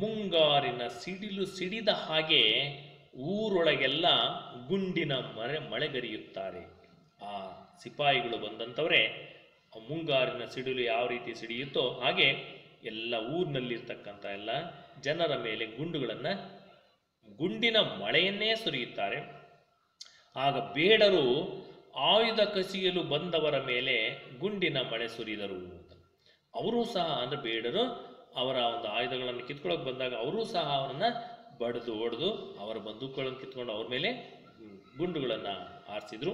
ಮುಂಗಾರಿನ ಸಿಡಿಲು ಸಿಡಿದ ಹಾಗೆ ಊರೊಳಗೆಲ್ಲ ಗುಂಡಿನ ಮಳೆಗರಿಯುತ್ತಾರೆ. ಆ ಸಿಪಾಯಿಗಳು ಬಂದಂಥವರೇ ಮುಂಗಾರಿನ ಸಿಡಿಲು ಯಾವ ರೀತಿ ಸಿಡಿಯುತ್ತೋ ಹಾಗೆ ಎಲ್ಲ ಊರಿನಲ್ಲಿರ್ತಕ್ಕಂಥ ಎಲ್ಲ ಜನರ ಮೇಲೆ ಗುಂಡಿನ ಮಳೆಯನ್ನೇ ಸುರಿಯುತ್ತಾರೆ. ಆಗ ಬೇಡರು ಆಯುಧ ಕಸಿಯಲು ಬಂದವರ ಮೇಲೆ ಗುಂಡಿನ ಮಳೆ ಸುರಿದರು. ಅವರೂ ಸಹ ಅಂದರೆ ಬೇಡರು ಅವರ ಒಂದು ಆಯುಧಗಳನ್ನು ಕಿತ್ಕೊಳ್ಳೋಕೆ ಬಂದಾಗ ಅವರೂ ಸಹ ಅವರನ್ನು ಬಡಿದು ಹೊಡೆದು ಅವರ ಬಂದೂಕುಗಳನ್ನು ಕಿತ್ಕೊಂಡು ಅವ್ರ ಮೇಲೆ ಗುಂಡುಗಳನ್ನು ಹಾರಿಸಿದ್ರು.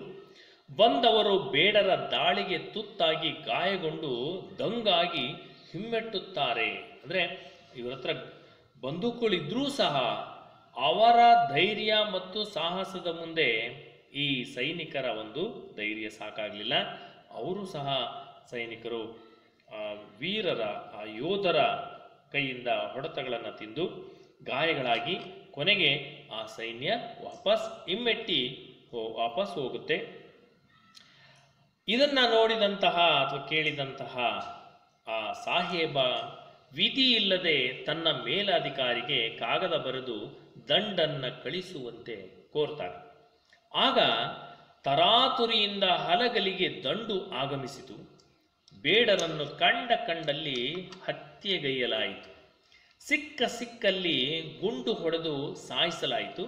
ಬಂದವರು ಬೇಡರ ದಾಳಿಗೆ ತುತ್ತಾಗಿ ಗಾಯಗೊಂಡು ದಂಗಾಗಿ ಹಿಮ್ಮೆಟ್ಟುತ್ತಾರೆ. ಅಂದರೆ ಇವರ ಹತ್ರ ಬಂದೂಕುಗಳಿದ್ರೂ ಸಹ ಅವರ ಧೈರ್ಯ ಮತ್ತು ಸಾಹಸದ ಮುಂದೆ ಈ ಸೈನಿಕರ ಒಂದು ಧೈರ್ಯ ಸಾಕಾಗಲಿಲ್ಲ. ಅವರು ಸಹ ಸೈನಿಕರು ವೀರರ, ಆ ಯೋಧರ ಕೈಯಿಂದ ಹೊಡೆತಗಳನ್ನು ತಿಂದು ಗಾಯಗಳಾಗಿ ಕೊನೆಗೆ ಆ ಸೈನ್ಯ ವಾಪಸ್ ಹಿಮ್ಮೆಟ್ಟಿ ವಾಪಸ್ ಹೋಗುತ್ತೆ. ಇದನ್ನ ನೋಡಿದಂತಹ ಅಥವಾ ಕೇಳಿದಂತಹ ಆ ಸಾಹೇಬ ವಿಧಿ ಇಲ್ಲದೆ ತನ್ನ ಮೇಲಧಿಕಾರಿಗೆ ಕಾಗದ ಬರೆದು ದಂಡನ್ನು ಕಳಿಸುವಂತೆ ಕೋರ್ತಾರೆ. ಆಗ ತರಾತುರಿಯಿಂದ ಹಲಗಲಿಗೆ ದಂಡು ಆಗಮಿಸಿತು. ಬೇಡರನ್ನು ಕಂಡಲ್ಲಿ ಹತ್ಯೆಗೈಯಲಾಯಿತು. ಸಿಕ್ಕಲ್ಲಿ ಗುಂಡು ಹೊಡೆದು ಸಾಯಿಸಲಾಯಿತು.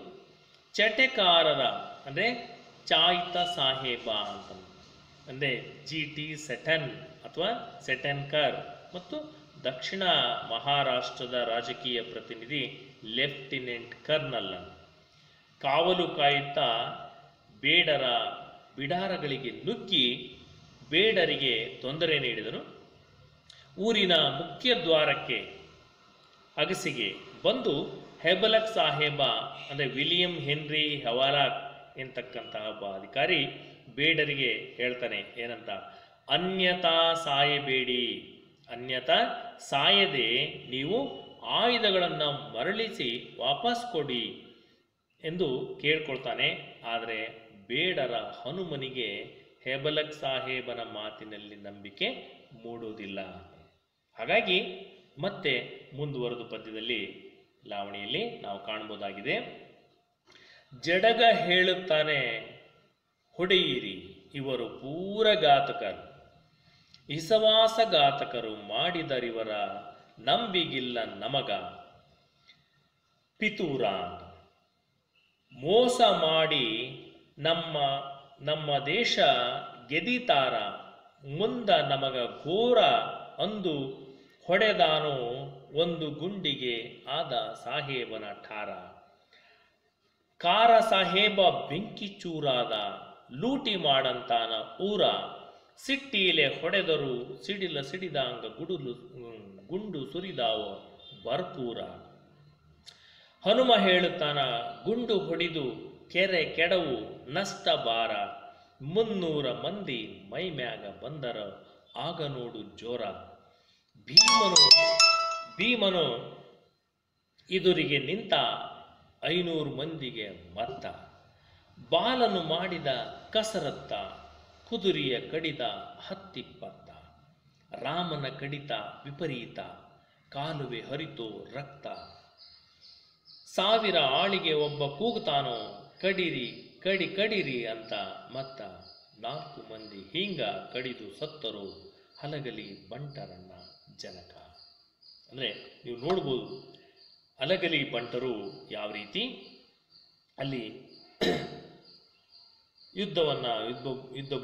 ಚಟೆಕಾರರ ಅಂದರೆ ಚಾಯ್ತ ಸಾಹೇಬ ಅಂತ ಅಂದರೆ GT ಸೆಟನ್ ಅಥವಾ ಸೆಟನ್ಕರ್ ಮತ್ತು ದಕ್ಷಿಣ ಮಹಾರಾಷ್ಟ್ರದ ರಾಜಕೀಯ ಪ್ರತಿನಿಧಿ ಲೆಫ್ಟಿನೆಂಟ್ ಕರ್ನಲ್ ಕಾವಲು ಕಾಯುತ್ತಾ ಬೇಡರ ಬಿಡಾರಗಳಿಗೆ ನುಗ್ಗಿ ಬೇಡರಿಗೆ ತೊಂದರೆ ನೀಡಿದನು. ಊರಿನ ಮುಖ್ಯ ದ್ವಾರಕ್ಕೆ ಅಗಸಿಗೆ ಬಂದು ಹೆಬಲಕ್ ಸಾಹೇಬ ಅಂದರೆ ವಿಲಿಯಂ ಹೆನ್ರಿ ಹೆವಾಲಾಕ್ ಎಂತಕ್ಕಂತಹ ಒಬ್ಬ ಅಧಿಕಾರಿ ಬೇಡರಿಗೆ ಹೇಳ್ತಾನೆ ಏನಂತ, ಅನ್ಯತಾ ಸಾಯಬೇಡಿ, ಅನ್ಯತಾ ಸಾಯದೆ ನೀವು ಆಯುಧಗಳನ್ನು ಮರಳಿಸಿ ವಾಪಸ್ ಕೊಡಿ ಎಂದು ಕೇಳ್ಕೊಳ್ತಾನೆ. ಆದರೆ ಬೇಡರ ಹನುಮನಿಗೆ ಹೆಬಲಕ್ ಸಾಹೇಬನ ಮಾತಿನಲ್ಲಿ ನಂಬಿಕೆ ಮೂಡುವುದಿಲ್ಲ. ಹಾಗಾಗಿ ಮತ್ತೆ ಮುಂದುವರೆದ ಪದ್ಯದಲ್ಲಿ ಲಾವಣಿಯಲ್ಲಿ ನಾವು ಕಾಣಬಹುದಾಗಿದೆ. ಜಡಗ ಹೇಳುತ್ತಾನೆ ಹೊಡೆಯಿರಿ, ಇವರು ಪೂರಘಾತಕರು, ಇಸವಾಸಘಾತಕರು, ಮಾಡಿದರಿವರ ನಂಬಿಗಿಲ್ಲ ನಮಗ ಪಿತೂರ, ಮೋಸ ಮಾಡಿ ನಮ್ಮ ದೇಶ ಗೆದಿತಾರ, ಮುಂದ ನಮಗ ಘೋರ ಅಂದು ಹೊಡೆದಾನು ಒಂದು ಗುಂಡಿಗೆ ಆದ ಸಾಹೇಬನ ಠಾರ, ಕಾರ ಸಾಹೇಬ ಬೆಂಕಿ ಚೂರಾದ, ಲೂಟಿ ಮಾಡಂತಾನ ಊರ, ಸಿಟ್ಟೀಲೆ ಹೊಡೆದರು ಸಿಡಿಲ ಸಿಡಿದಾಂಗ ಗುಂಡು ಸುರಿದಾವ ಭರ್ಪೂರ. ಹನುಮ ಹೇಳುತ್ತಾನ ಗುಂಡು ಹೊಡಿದು ಕೆರೆ ಕೆಡವು ನಷ್ಟ ಬಾರ, 300 ಮಂದಿ ಮೈಮ್ಯಾಗ ಬಂದರ ಆಗ ನೋಡು ಜೋರ, ಭೀಮನು ಇದುರಿಗೆ ನಿಂತ 500 ಮಂದಿಗೆ ಮತ್ತ, ಬಾಲನು ಮಾಡಿದ ಕಸರತ್ತ ಕುದುರೆಯ ಕಡಿದ 10-20, ರಾಮನ ಕಡಿತ ವಿಪರೀತ ಕಾಲುವೆ ಹರಿತೋ ರಕ್ತ, 1000 ಆಳಿಗೆ ಒಬ್ಬ ಕೂಗುತ್ತಾನೋ ಕಡಿರಿ ಕಡಿರಿ ಅಂತ ಮತ್ತ, 4 ಮಂದಿ ಹಿಂಗ ಕಡಿದು ಸತ್ತರು ಹಲಗಲಿ ಬಂಟರನ್ನ ಜನಕ. ಅಂದರೆ ನೀವು ನೋಡ್ಬೋದು ಹಲಗಲಿ ಬಂಟರು ಯಾವ ರೀತಿ ಅಲ್ಲಿ ಯುದ್ಧ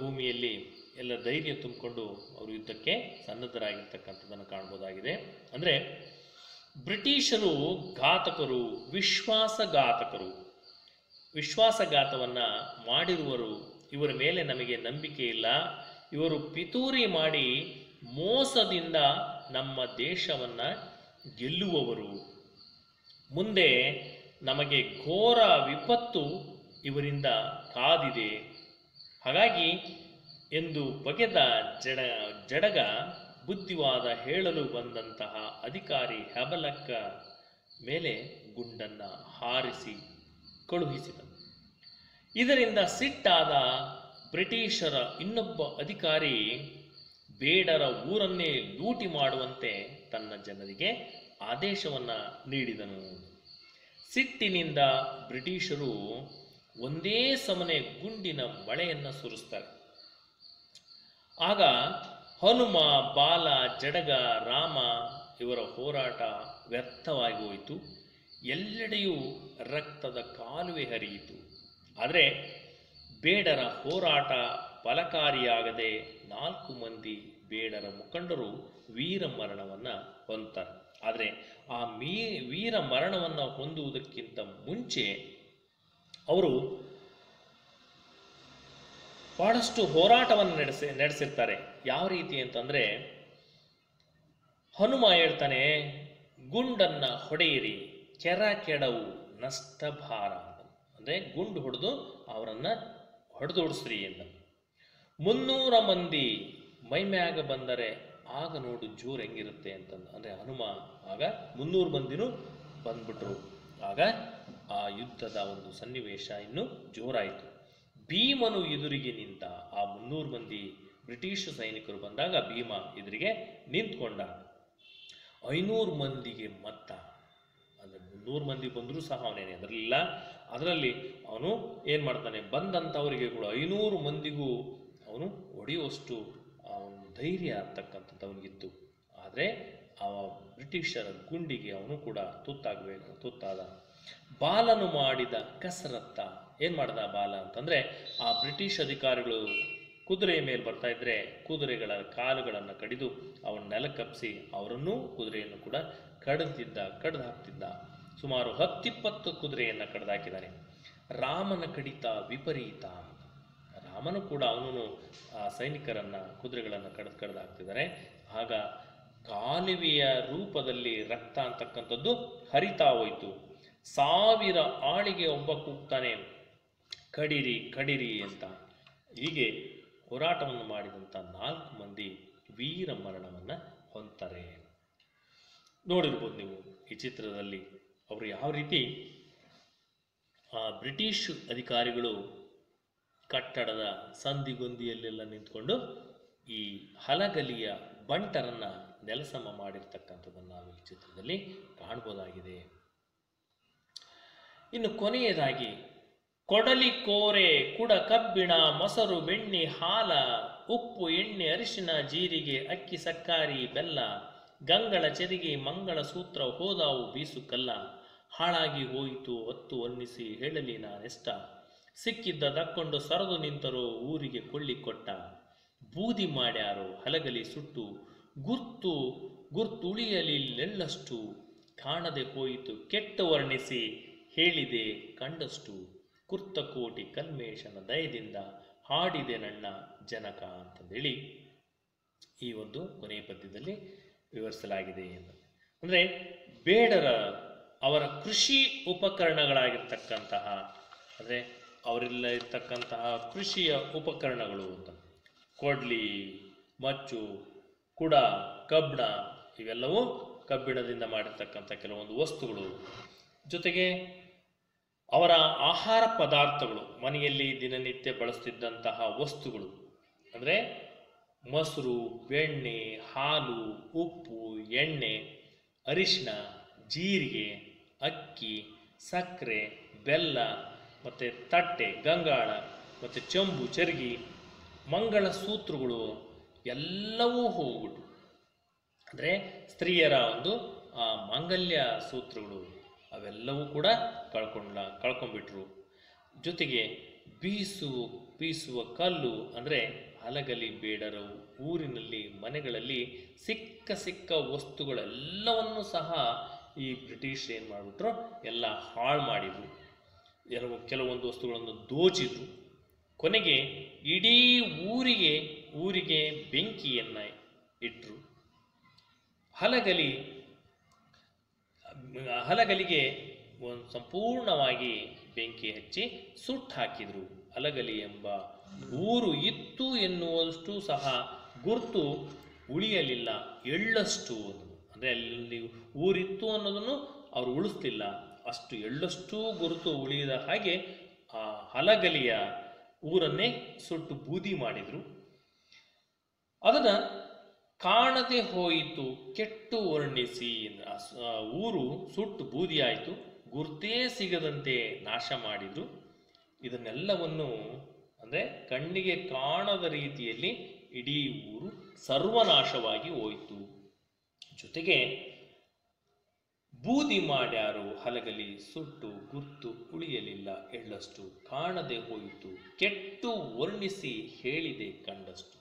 ಭೂಮಿಯಲ್ಲಿ ಎಲ್ಲ ಧೈರ್ಯ ತುಂಬಿಕೊಂಡು ಅವರು ಯುದ್ಧಕ್ಕೆ ಸನ್ನದ್ಧರಾಗಿರ್ತಕ್ಕಂಥದ್ದನ್ನು ಕಾಣ್ಬೋದಾಗಿದೆ. ಅಂದರೆ ಬ್ರಿಟಿಷರು ಘಾತಕರು, ವಿಶ್ವಾಸಘಾತವನ್ನು ಮಾಡಿರುವರು, ಇವರ ಮೇಲೆ ನಮಗೆ ನಂಬಿಕೆ ಇಲ್ಲ, ಇವರು ಪಿತೂರಿ ಮಾಡಿ ಮೋಸದಿಂದ ನಮ್ಮ ದೇಶವನ್ನು ಗೆಲ್ಲುವವರು, ಮುಂದೆ ನಮಗೆ ಘೋರ ವಿಪತ್ತು ಇವರಿಂದ ಕಾದಿದೆ. ಹಾಗಾಗಿ ಎಂದು ಬಗೆದ ಜಡಗ ಬುದ್ಧಿವಾದ ಹೇಳಲು ಬಂದಂತಹ ಅಧಿಕಾರಿ ಹೆಬಲಕ್ಕ ಮೇಲೆ ಗುಂಡನ್ನು ಹಾರಿಸಿ ಕಳುಹಿಸಿದನು. ಇದರಿಂದ ಸಿಟ್ಟಾದ ಬ್ರಿಟಿಷರ ಇನ್ನೊಬ್ಬ ಅಧಿಕಾರಿ ಬೇಡರ ಊರನ್ನೇ ಲೂಟಿ ಮಾಡುವಂತೆ ತನ್ನ ಜನರಿಗೆ ಆದೇಶವನ್ನು ನೀಡಿದನು. ಸಿಟ್ಟಿನಿಂದ ಬ್ರಿಟಿಷರು ಒಂದೇ ಸಮನೆ ಗುಂಡಿನ ಮಳೆಯನ್ನು ಸುರಿಸ್ತಾರೆ. ಆಗ ಹನುಮ, ಬಾಲ, ಜಡಗ, ರಾಮ ಇವರ ಹೋರಾಟ ವ್ಯರ್ಥವಾಗಿ ಹೋಯಿತು. ಎಲ್ಲೆಡೆಯೂ ರಕ್ತದ ಕಾಲುವೆ ಹರಿಯಿತು. ಆದರೆ ಬೇಡರ ಹೋರಾಟ ಫಲಕಾರಿಯಾಗದೆ 4 ಮಂದಿ ಬೇಡರ ಮುಖಂಡರು ವೀರ ಮರಣವನ್ನು ಹೊಂದ್ತಾರೆ. ಆದರೆ ಆ ವೀರ ಮರಣವನ್ನು ಹೊಂದುವುದಕ್ಕಿಂತ ಮುಂಚೆ ಅವರು ಬಹಳಷ್ಟು ಹೋರಾಟವನ್ನು ನಡೆಸಿರ್ತಾರೆ. ಯಾವ ರೀತಿ ಅಂತಂದರೆ, ಹನುಮ ಹೇಳ್ತಾನೆ, ಗುಂಡನ್ನು ಹೊಡೆಯಿರಿ, ಕೆಡವು ನಷ್ಟಭಾರ. ಅಂದರೆ ಗುಂಡು ಹೊಡೆದು ಅವರನ್ನು ಹೊಡೆದೋಡಿಸ್ರಿ ಎಂದ. 300 ಮಂದಿ ಮೈಮ್ಯಾಗ ಬಂದರೆ ಆಗ ನೋಡು ಜೋರು ಹೆಂಗಿರುತ್ತೆ ಅಂತಂದು. ಅಂದರೆ ಹನುಮ ಆಗ 300 ಮಂದಿನೂ ಬಂದ್ಬಿಟ್ರು. ಆಗ ಆ ಯುದ್ಧದ ಒಂದು ಸನ್ನಿವೇಶ ಇನ್ನೂ ಜೋರಾಯಿತು. ಭೀಮನು ಎದುರಿಗೆ ನಿಂತ. ಆ 300 ಮಂದಿ ಬ್ರಿಟಿಷ್ ಸೈನಿಕರು ಬಂದಾಗ ಭೀಮ ಎದುರಿಗೆ ನಿಂತ್ಕೊಂಡ. 500 ಮಂದಿಗೆ ಮತ್ತ. ಅಂದರೆ 300 ಮಂದಿ ಬಂದರೂ ಸಹ ಅವನೇನೆ ಅದರಲಿಲ್ಲ. ಅದರಲ್ಲಿ ಅವನು ಏನು ಮಾಡ್ತಾನೆ, ಬಂದಂಥವರಿಗೆ ಕೂಡ 500 ಮಂದಿಗೂ ಅವನು ಹೊಡೆಯುವಷ್ಟು ಧೈರ್ಯ ಅಂತಕ್ಕಂಥದ್ದು ಅವನಿಗಿತ್ತು. ಆದರೆ ಆ ಬ್ರಿಟಿಷರ ಗುಂಡಿಗೆ ಅವನು ಕೂಡ ತುತ್ತಾದ. ಬಾಲನು ಮಾಡಿದ ಕಸರತ್ತ. ಏನು ಮಾಡ್ದ ಬಾಲ ಅಂತಂದರೆ, ಆ ಬ್ರಿಟಿಷ್ ಅಧಿಕಾರಿಗಳು ಕುದುರೆಯ ಮೇಲೆ ಬರ್ತಾ ಇದ್ರೆ ಕುದುರೆಗಳ ಕಾಲುಗಳನ್ನು ಕಡಿದು ಅವನ ನೆಲಕ್ಕಪ್ಪಿಸಿ ಅವರನ್ನೂ ಕುದುರೆಯನ್ನು ಕೂಡ ಕಡ್ದು ಹಾಕ್ತಿದ್ದ. ಸುಮಾರು 10-20 ಕುದುರೆಯನ್ನು ಕಡ್ದು ಹಾಕಿದ್ದಾನೆ. ರಾಮನ ಕಡಿತ ವಿಪರೀತ. ರಾಮನು ಕೂಡ ಅವನು ಆ ಸೈನಿಕರನ್ನು ಕುದುರೆಗಳನ್ನು ಕಡ್ದು ಹಾಕ್ತಿದ್ದಾನೆ. ಆಗ ಕಾಲುವೆಯ ರೂಪದಲ್ಲಿ ರಕ್ತ ಅಂತಕ್ಕಂಥದ್ದು ಹರಿತಾ ಹೋಯಿತು. 1000 ಆಳಿಗೆ ಒಬ್ಬ ಕೂಗ್ತಾನೆ, ಕಡಿರಿ ಕಡಿರಿ ಅಂತ. ಹೀಗೆ ಹೋರಾಟವನ್ನು ಮಾಡಿದಂಥ 4 ಮಂದಿ ವೀರ ಮರಣವನ್ನು ಹೊಂದ್ತಾರೆ. ನೋಡಿರ್ಬೋದು ನೀವು ಈ ಚಿತ್ರದಲ್ಲಿ ಅವರು ಯಾವ ರೀತಿ ಆ ಬ್ರಿಟಿಷ್ ಅಧಿಕಾರಿಗಳು ಕಟ್ಟಡದ ಸಂದಿಗೊಂದಿಯಲ್ಲೆಲ್ಲ ನಿಂತ್ಕೊಂಡು ಈ ಹಲಗಲಿಯ ಬಂಟರನ್ನು ನೆಲಸಮ ಮಾಡಿರ್ತಕ್ಕಂಥದ್ದನ್ನು ನಾವು ಈ ಚಿತ್ರದಲ್ಲಿ ಕಾಣ್ಬೋದಾಗಿದೆ. ಇನ್ನು ಕೊನೆಯದಾಗಿ ಕೊಡಲಿ ಕೋರೆ ಕುಡ ಕಬ್ಬಿಣ ಮೊಸರು ಬೆಣ್ಣೆ ಹಾಲ ಉಪ್ಪು ಎಣ್ಣೆ ಅರಿಶಿನ ಜೀರಿಗೆ ಅಕ್ಕಿ ಸಕ್ಕಾರಿ ಬೆಲ್ಲ ಗಂಗಳ ಚೆರಿಗೆ ಮಂಗಳ ಸೂತ್ರ ಹೋದಾವು ಬೀಸು ಕಲ್ಲ ಹಾಳಾಗಿ ಹೋಯಿತು ಹೊತ್ತು ಒನ್ನಿಸಿ ಹೇಳಲಿ ನಾನೆಷ್ಟ ಸಿಕ್ಕಿದ್ದ ತಕ್ಕೊಂಡು ಸರದು ನಿಂತರೋ ಊರಿಗೆ ಕೊಳ್ಳಿ ಕೊಟ್ಟ ಬೂದಿ ಮಾಡ್ಯಾರೋ ಹಲಗಲಿ ಸುಟ್ಟು ಗುರ್ತುಳಿಯಲಿಲ್ಲೆಳ್ಳಷ್ಟು ಕಾಣದೆ ಹೋಯಿತು ಕೆಟ್ಟ ವರ್ಣಿಸಿ ಹೇಳಿದೆ ಕಂಡಷ್ಟು ಕುರ್ತಕೋಟಿ ಕಲ್ಮೇಶನ ದಯದಿಂದ ಹಾಡಿದೆ ನನ್ನ ಜನಕ ಅಂತಂದೇಳಿ ಈ ಒಂದು ಕೊನೆಯ ಪದ್ಯದಲ್ಲಿ ವಿವರಿಸಲಾಗಿದೆ. ಅಂದರೆ ಬೇಡರ ಅವರ ಕೃಷಿ ಉಪಕರಣಗಳಾಗಿರ್ತಕ್ಕಂತಹ, ಅಂದರೆ ಅವರೆಲ್ಲ ಇರ್ತಕ್ಕಂತಹ ಕೃಷಿಯ ಉಪಕರಣಗಳು ಅಂತ ಕೊಡ್ಲಿ, ಮಚ್ಚು, ಕುಡ, ಕಬ್ಬಣ, ಇವೆಲ್ಲವೂ ಕಬ್ಬಿಣದಿಂದ ಮಾಡಿರ್ತಕ್ಕಂಥ ಕೆಲವೊಂದು ವಸ್ತುಗಳು. ಜೊತೆಗೆ ಅವರ ಆಹಾರ ಪದಾರ್ಥಗಳು, ಮನೆಯಲ್ಲಿ ದಿನನಿತ್ಯ ಬಳಸ್ತಿದ್ದಂತಹ ವಸ್ತುಗಳು, ಅಂದರೆ ಮೊಸರು, ಬೆಣ್ಣೆ, ಹಾಲು, ಉಪ್ಪು, ಎಣ್ಣೆ, ಅರಿಶಿನ, ಜೀರಿಗೆ, ಅಕ್ಕಿ, ಸಕ್ಕರೆ, ಬೆಲ್ಲ, ಮತ್ತು ತಟ್ಟೆ, ಗಂಗಾಳ, ಮತ್ತು ಚಂಬು, ಚರ್ಗಿ, ಮಂಗಳ ಸೂತ್ರಗಳು ಎಲ್ಲವೂ ಹೋಗ್ಬಿಟ್ಟು, ಅಂದರೆ ಸ್ತ್ರೀಯರ ಒಂದು ಮಾಂಗಲ್ಯ ಸೂತ್ರಗಳು ಅವೆಲ್ಲವೂ ಕೂಡ ಕಳ್ಕೊಂಡ್ಬಿಟ್ರು. ಜೊತೆಗೆ ಬೀಸುವ ಕಲ್ಲು, ಅಂದರೆ ಹಲಗಲಿ ಬೇಡರು ಊರಿನಲ್ಲಿ ಮನೆಗಳಲ್ಲಿ ಸಿಕ್ಕ ವಸ್ತುಗಳೆಲ್ಲವನ್ನೂ ಸಹ ಈ ಬ್ರಿಟಿಷ್ ಏನು ಮಾಡಿಬಿಟ್ರು, ಎಲ್ಲ ಹಾಳು ಮಾಡಿದರು. ಕೆಲವೊಂದು ವಸ್ತುಗಳನ್ನು ದೋಚಿದ್ರು. ಕೊನೆಗೆ ಇಡೀ ಊರಿಗೆ ಬೆಂಕಿಯನ್ನು ಇಟ್ಟರು. ಹಲಗಲಿಗೆ ಒಂದು ಸಂಪೂರ್ಣವಾಗಿ ಬೆಂಕಿ ಹಚ್ಚಿ ಸುಟ್ಟು ಹಾಕಿದರು. ಹಲಗಲಿ ಎಂಬ ಊರು ಇತ್ತು ಎನ್ನುವಷ್ಟು ಸಹ ಗುರುತು ಉಳಿಯಲಿಲ್ಲ. ಎಳ್ಳಷ್ಟು ಅಂದರೆ ಅಲ್ಲಿ ಊರಿತ್ತು ಅನ್ನೋದನ್ನು ಅವರು ಉಳಿಸ್ಲಿಲ್ಲ. ಅಷ್ಟು ಎಳ್ಳಷ್ಟು ಗುರುತು ಉಳಿಯದ ಹಾಗೆ ಆ ಹಲಗಲಿಯ ಊರನ್ನೇ ಸುಟ್ಟು ಬೂದಿ ಮಾಡಿದರು. ಅದನ್ನು ಕಾಣದೆ ಹೋಯಿತು ಕೆಟ್ಟು ವರ್ಣಿಸಿ, ಊರು ಸುಟ್ಟು ಬೂದಿ ಆಯಿತು, ಗುರ್ತೇ ಸಿಗದಂತೆ ನಾಶ ಮಾಡಿದರು. ಇದನ್ನೆಲ್ಲವನ್ನು ಅಂದರೆ ಕಣ್ಣಿಗೆ ಕಾಣದ ರೀತಿಯಲ್ಲಿ ಇಡೀ ಊರು ಸರ್ವನಾಶವಾಗಿ ಹೋಯಿತು. ಜೊತೆಗೆ ಬೂದಿ ಮಾಡ್ಯಾರು ಹಲಗಲಿ ಸುಟ್ಟು ಗುರ್ತು ಉಳಿಯಲಿಲ್ಲ ಎಳ್ಳಷ್ಟು, ಕಾಣದೆ ಹೋಯಿತು ಕೆಟ್ಟು ವರ್ಣಿಸಿ ಹೇಳಿದೆ ಕಂಡಷ್ಟು.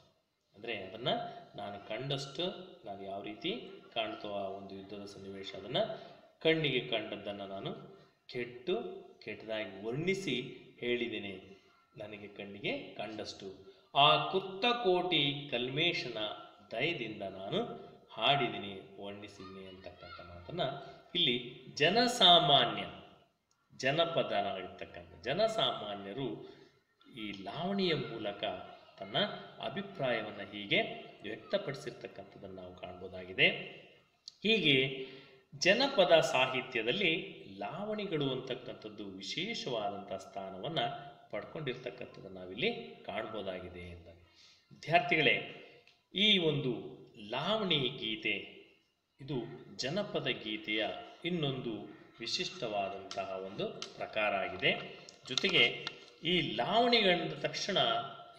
ಅಂದರೆ ಅದನ್ನು ನಾನು ಕಂಡಷ್ಟು, ನಾನು ಯಾವ ರೀತಿ ಕಾಣ್ತೋ ಆ ಒಂದು ಯುದ್ಧದ ಸನ್ನಿವೇಶ, ಅದನ್ನು ಕಣ್ಣಿಗೆ ಕಂಡದ್ದನ್ನು ನಾನು ಕೆಟ್ಟದಾಗಿ ವರ್ಣಿಸಿ ಹೇಳಿದ್ದೇನೆ, ನನಗೆ ಕಣ್ಣಿಗೆ ಕಂಡಷ್ಟು. ಆ ಕುತ್ತಕೋಟಿ ಕಲ್ಮೇಶನ ದಯದಿಂದ ನಾನು ಹಾಡಿದ್ದೀನಿ, ವರ್ಣಿಸಿದ್ದೀನಿ ಅಂತಕ್ಕಂಥ ಮಾತನ್ನು ಇಲ್ಲಿ ಜನಸಾಮಾನ್ಯ ಜನಪದರಾಗಿರ್ತಕ್ಕಂಥ ಜನಸಾಮಾನ್ಯರು ಈ ಲಾವಣಿಯ ಮೂಲಕ ತನ್ನ ಅಭಿಪ್ರಾಯವನ್ನು ಹೀಗೆ ವ್ಯಕ್ತಪಡಿಸಿರ್ತಕ್ಕಂಥದ್ದನ್ನು ನಾವು ಕಾಣ್ಬೋದಾಗಿದೆ. ಹೀಗೆ ಜನಪದ ಸಾಹಿತ್ಯದಲ್ಲಿ ಲಾವಣಿಗಳು ಅಂತಕ್ಕಂಥದ್ದು ವಿಶೇಷವಾದಂಥ ಸ್ಥಾನವನ್ನು ಪಡ್ಕೊಂಡಿರ್ತಕ್ಕಂಥದ್ದನ್ನು ನಾವಿಲ್ಲಿ ಕಾಣ್ಬೋದಾಗಿದೆ ಅಂತ. ವಿದ್ಯಾರ್ಥಿಗಳೇ, ಈ ಒಂದು ಲಾವಣಿ ಗೀತೆ ಇದು ಜನಪದ ಗೀತೆಯ ಇನ್ನೊಂದು ವಿಶಿಷ್ಟವಾದಂತಹ ಒಂದು ಪ್ರಕಾರ ಆಗಿದೆ. ಜೊತೆಗೆ ಈ ಲಾವಣಿಗಳಂದ ತಕ್ಷಣ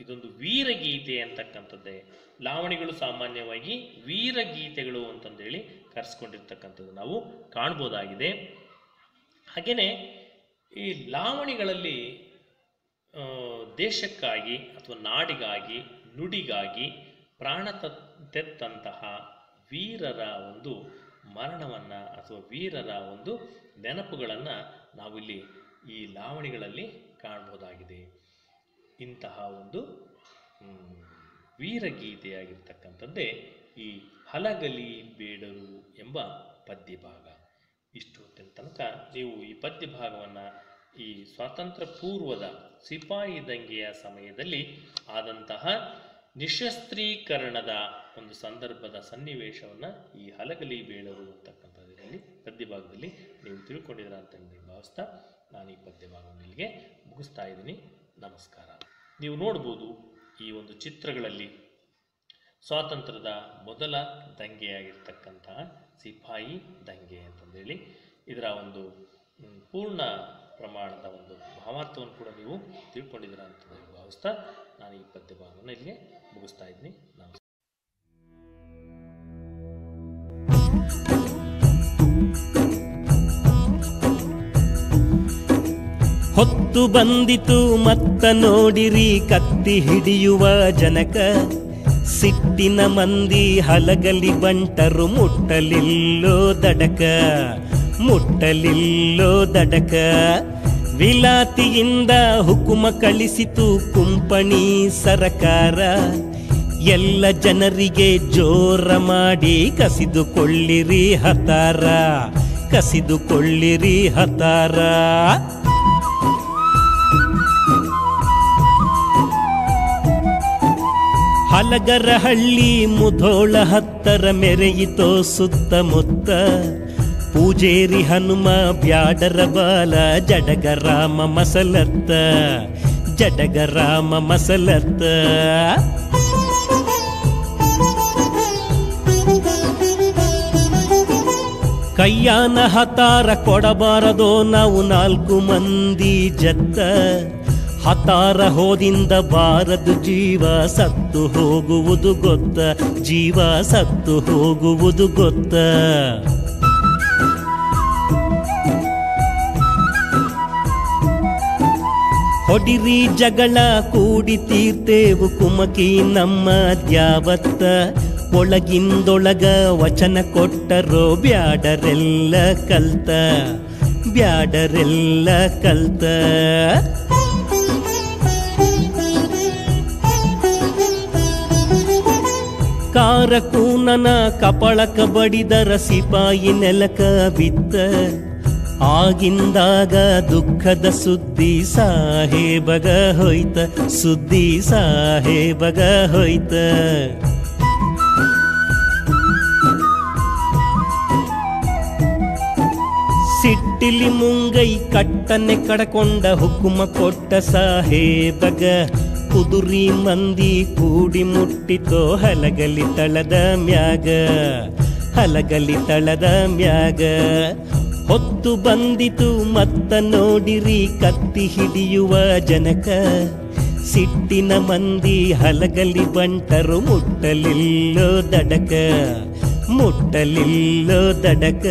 ಇದೊಂದು ವೀರಗೀತೆ ಅಂತಕ್ಕಂಥದ್ದೇ. ಲಾವಣಿಗಳು ಸಾಮಾನ್ಯವಾಗಿ ವೀರಗೀತೆಗಳು ಅಂತಂದೇಳಿ ಕರೆಸ್ಕೊಂಡಿರ್ತಕ್ಕಂಥದ್ದು ನಾವು ಕಾಣ್ಬೋದಾಗಿದೆ. ಹಾಗೆಯೇ ಈ ಲಾವಣಿಗಳಲ್ಲಿ ದೇಶಕ್ಕಾಗಿ ಅಥವಾ ನಾಡಿಗಾಗಿ ನುಡಿಗಾಗಿ ಪ್ರಾಣ ತೆತ್ತಂತಹ ವೀರರ ಒಂದು ಮರಣವನ್ನು ಅಥವಾ ವೀರರ ಒಂದು ನೆನಪುಗಳನ್ನು ನಾವಿಲ್ಲಿ ಈ ಲಾವಣಿಗಳಲ್ಲಿ ಕಾಣ್ಬೋದಾಗಿದೆ. ಇಂತಹ ಒಂದು ವೀರಗೀತೆಯಾಗಿರ್ತಕ್ಕಂಥದ್ದೇ ಈ ಹಲಗಲಿ ಬೇಡರು ಎಂಬ ಪದ್ಯಭಾಗ. ಇಷ್ಟು ಹೊತ್ತಿನ ತನಕ ನೀವು ಈ ಪದ್ಯಭಾಗವನ್ನು ಈ ಸ್ವಾತಂತ್ರ್ಯ ಪೂರ್ವದ ಸಿಪಾಯಿ ದಂಗೆಯ ಸಮಯದಲ್ಲಿ ಆದಂತಹ ನಿಶಸ್ತ್ರೀಕರಣದ ಒಂದು ಸಂದರ್ಭದ ಸನ್ನಿವೇಶವನ್ನು ಈ ಹಲಗಲಿ ಬೇಡರು ಅಂತಕ್ಕಂಥದ್ರಲ್ಲಿ ಪದ್ಯಭಾಗದಲ್ಲಿ ನೀವು ತಿಳ್ಕೊಂಡಿದ್ದೀರ ಅಂತ ಭಾವಿಸ್ತಾ ನಾನು ಈ ಪದ್ಯಭಾಗವನ್ನು ಇಲ್ಲಿಗೆ ಮುಗಿಸ್ತಾ ಇದ್ದೀನಿ. ನಮಸ್ಕಾರ. ನೀವು ನೋಡ್ಬೋದು ಈ ಒಂದು ಚಿತ್ರಗಳಲ್ಲಿ ಸ್ವಾತಂತ್ರ್ಯದ ಮೊದಲ ದಂಗೆಯಾಗಿರ್ತಕ್ಕಂತಹ ಸಿಪಾಯಿ ದಂಗೆ ಅಂತಂದೇಳಿ ಇದರ ಒಂದು ಪೂರ್ಣ ಪ್ರಮಾಣದ ಒಂದು ಭಾವಾರ್ಥವನ್ನು ಕೂಡ ನೀವು ತಿಳ್ಕೊಂಡಿದ್ದೀರ ಅಂತ ಭಾವಿಸ್ತಾ ನಾನು ಈ ಪದ್ಯಭಾಗವನ್ನು ಇಲ್ಲಿಗೆ ಮುಗಿಸ್ತಾ ಇದ್ದೀನಿ. ನಮಸ್ಕಾರ. ಹೊತ್ತು ಬಂದಿತು ಮತ್ತ ನೋಡಿರಿ ಕತ್ತಿ ಹಿಡಿಯುವ ಜನಕ, ಸಿಟ್ಟಿನ ಮಂದಿ ಹಲಗಲಿ ಬಂಟರು ಮುಟ್ಟಲಿಲ್ಲೋ ದಡಕ, ಮುಟ್ಟಲಿಲ್ಲೋ ದಡಕ. ವಿಲಾತಿಯಿಂದ ಹುಕುಮ ಕಳಿಸಿತು ಕುಂಪಣಿ ಸರಕಾರ, ಎಲ್ಲ ಜನರಿಗೆ ಜೋರ ಮಾಡಿ ಕಸಿದುಕೊಳ್ಳಿರಿ ಹತಾರ, ಕಸಿದುಕೊಳ್ಳಿರಿ ಹತಾರ. ಹಲಗರಹಳ್ಳಿ ಮುಧೋಳ ಹತ್ತರ ಮೆರೆಯಿತೋ ಸುತ್ತಮುತ್ತ, ಪೂಜೇರಿ ಹನುಮ ಬ್ಯಾಡರ ಬಾಲ ಜಡಗರಾಮ ಮಸಲತ್ತ, ಜಡಗರಾಮ ಮಸಲತ್ತ. ಕೈಯಾನ ಹತಾರ ಕೊಡಬಾರದೋ ನಾವು 4 ಮಂದಿ ಜತ್ತ, ಹತಾರ ಹೋದಿಂದ ಬಾರದು ಜೀವ ಸತ್ತು ಹೋಗುವುದು ಗೊತ್ತ, ಜೀವ ಸತ್ತು ಹೋಗುವುದು ಗೊತ್ತ. ಹೊಡಿರಿ ಜಗಳ ಕೂಡಿ ತೀರ್ತೇವು ಕುಮಕಿ ನಮ್ಮ ದ್ಯಾವತ್ತ, ಒಳಗಿಂದೊಳಗ ವಚನ ಕೊಟ್ಟರೋ ಬ್ಯಾಡರೆಲ್ಲ ಕಲ್ತ, ಬ್ಯಾಡರೆಲ್ಲ ಕಲ್ತ. ಕಾರಕೂನನ ಕಪಳಕ ಬಡಿದರ ಸಿಪಾಯಿ ನೆಲಕ ಬಿತ್ತ, ಆಗಿಂದಾಗ ದುಃಖದ ಸುದ್ದಿ ಸಾಹೇಬಗ ಹೋಯ್ತ, ಸುದ್ದಿ ಸಾಹೇಬಗ ಹೋಯ್ತ. ಸಿಟ್ಟಿಲಿ ಮುಂಗೈ ಕಟ್ಟನೆ ಕಡಕೊಂಡ ಹುಕುಮ ಕೊಟ್ಟ ಸಾಹೇಬಗ. ಕುದುರಿ ಮಂದಿ ಕೂಡಿ ಮುಟ್ಟಿತೋ ಹಲಗಲಿ ತಳದ ಮ್ಯಾಗ, ಹಲಗಲಿ ತಳದ ಮ್ಯಾಗ. ಹೊತ್ತು ಬಂದಿತು ಮತ್ತ ನೋಡಿರಿ ಕತ್ತಿ ಹಿಡಿಯುವ ಜನಕ. ಸಿಟ್ಟಿನ ಮಂದಿ ಹಲಗಲಿ ಬಂಟರು ಮುಟ್ಟಲಿಲ್ಲೋ ದಡಕ, ಮುಟ್ಟಲಿಲ್ಲೋ ದಡಕ.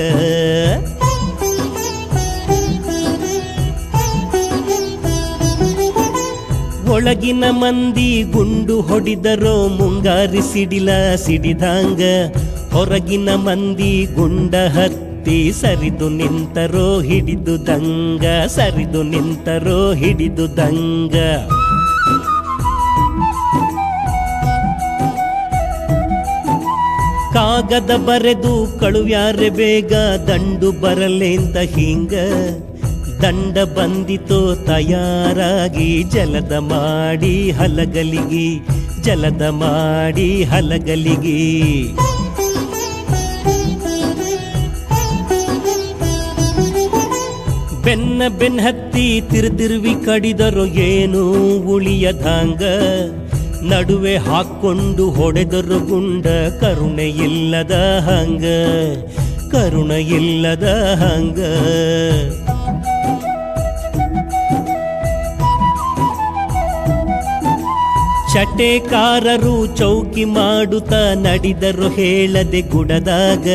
ಒಳಗಿನ ಮಂದಿ ಗುಂಡು ಹೊಡಿದರೋ ಮುಂಗಾರಿ ಸಿಡಿಲ ಸಿಡಿದಂಗ. ಹೊರಗಿನ ಮಂದಿ ಗುಂಡ ಹತ್ತಿ ಸರಿದು ನಿಂತರೋ ಹಿಡಿದು ದಂಗ, ಸರಿದು ನಿಂತರೋ ಹಿಡಿದು ದಂಗ. ಕಾಗದ ಬರೆದು ಕಳುವ್ಯಾರೆ ಬೇಗ, ದಂಡು ಬರಲೇಂತ ಹಿಂಗ. ದಂಡ ಬಂದಿತೋ ತಯಾರಾಗಿ ಜಲದ ಮಾಡಿ ಹಲಗಲಿಗಿ, ಜಲದ ಮಾಡಿ ಹಲಗಲಿಗಿ. ಬೆನ್ನ ಬೆನ್ನತ್ತಿ ತಿರುವಿ ಕಡಿದರು ಏನು ಉಳಿಯದಾಂಗ. ನಡುವೆ ಹಾಕೊಂಡು ಹೊಡೆದರು ಗುಂಡ ಕರುಣೆ ಇಲ್ಲದ ಹಂಗ, ಕರುಣೆ ಇಲ್ಲದ ಹಂಗ. ಚಟೇಕಾರರು ಚೌಕಿ ಮಾಡುತ್ತ ನಡೆದರು ಹೇಳದೆ ಗುಡದಾಗ.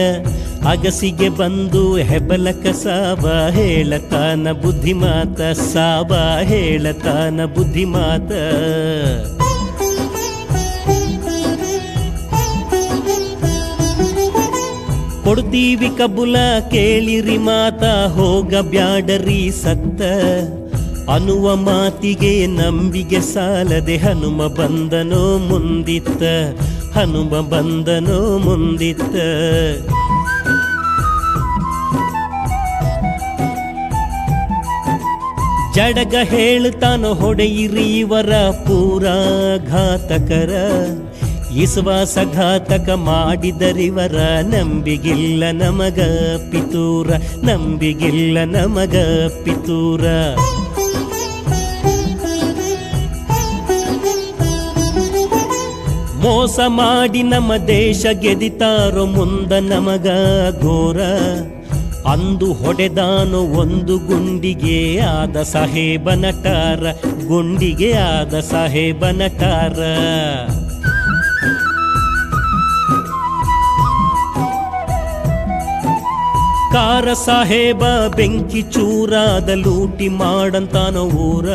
ಅಗಸಿಗೆ ಬಂದು ಹೆಬಲಕ ಸಾಬ ಹೇಳತಾನ ಬುದ್ಧಿಮಾತ, ಸಾಬ ಹೇಳತಾನ ಬುದ್ಧಿಮಾತ. ಕೊಡ್ತೀವಿ ಕಬುಲ ಕೇಳಿರಿ ಮಾತ, ಹೋಗ ಬ್ಯಾಡರಿ ಸತ್ತ. ಅನ್ನುವ ಮಾತಿಗೆ ನಂಬಿಗೆ ಸಾಲದೆ ಹನುಮ ಬಂದನೋ ಮುಂದಿತ್ತ, ಹನುಮ ಬಂದನೋ ಮುಂದಿತ್ತ. ಜಡಗ ಹೇಳ್ತಾನೋ ಹೊಡೆಯಿರಿ ಇವರ ಪೂರಾ ಘಾತಕರ. ವಿಶ್ವಾಸಘಾತಕ ಮಾಡಿದರಿವರ ನಂಬಿಗಿಲ್ಲ ನಮಗ ಪಿತೂರ, ನಂಬಿಗಿಲ್ಲ ನಮಗ ಪಿತೂರ. ಮೋಸ ಮಾಡಿ ನಮ್ಮ ದೇಶ ಗೆದಿತಾರೋ ಮುಂದ ನಮಗ ಘೋರ. ಅಂದು ಹೊಡೆದಾನು ಒಂದು ಗುಂಡಿಗೆ ಆದ ಸಾಹೇಬ ನಟಾರ, ಗುಂಡಿಗೆ ಆದ ಸಾಹೇಬ ನಟಾರ. ಕಾರ ಸಾಹೇಬ ಬೆಂಕಿ ಚೂರಾದ ಲೂಟಿ ಮಾಡಂತಾನೋ ಊರ.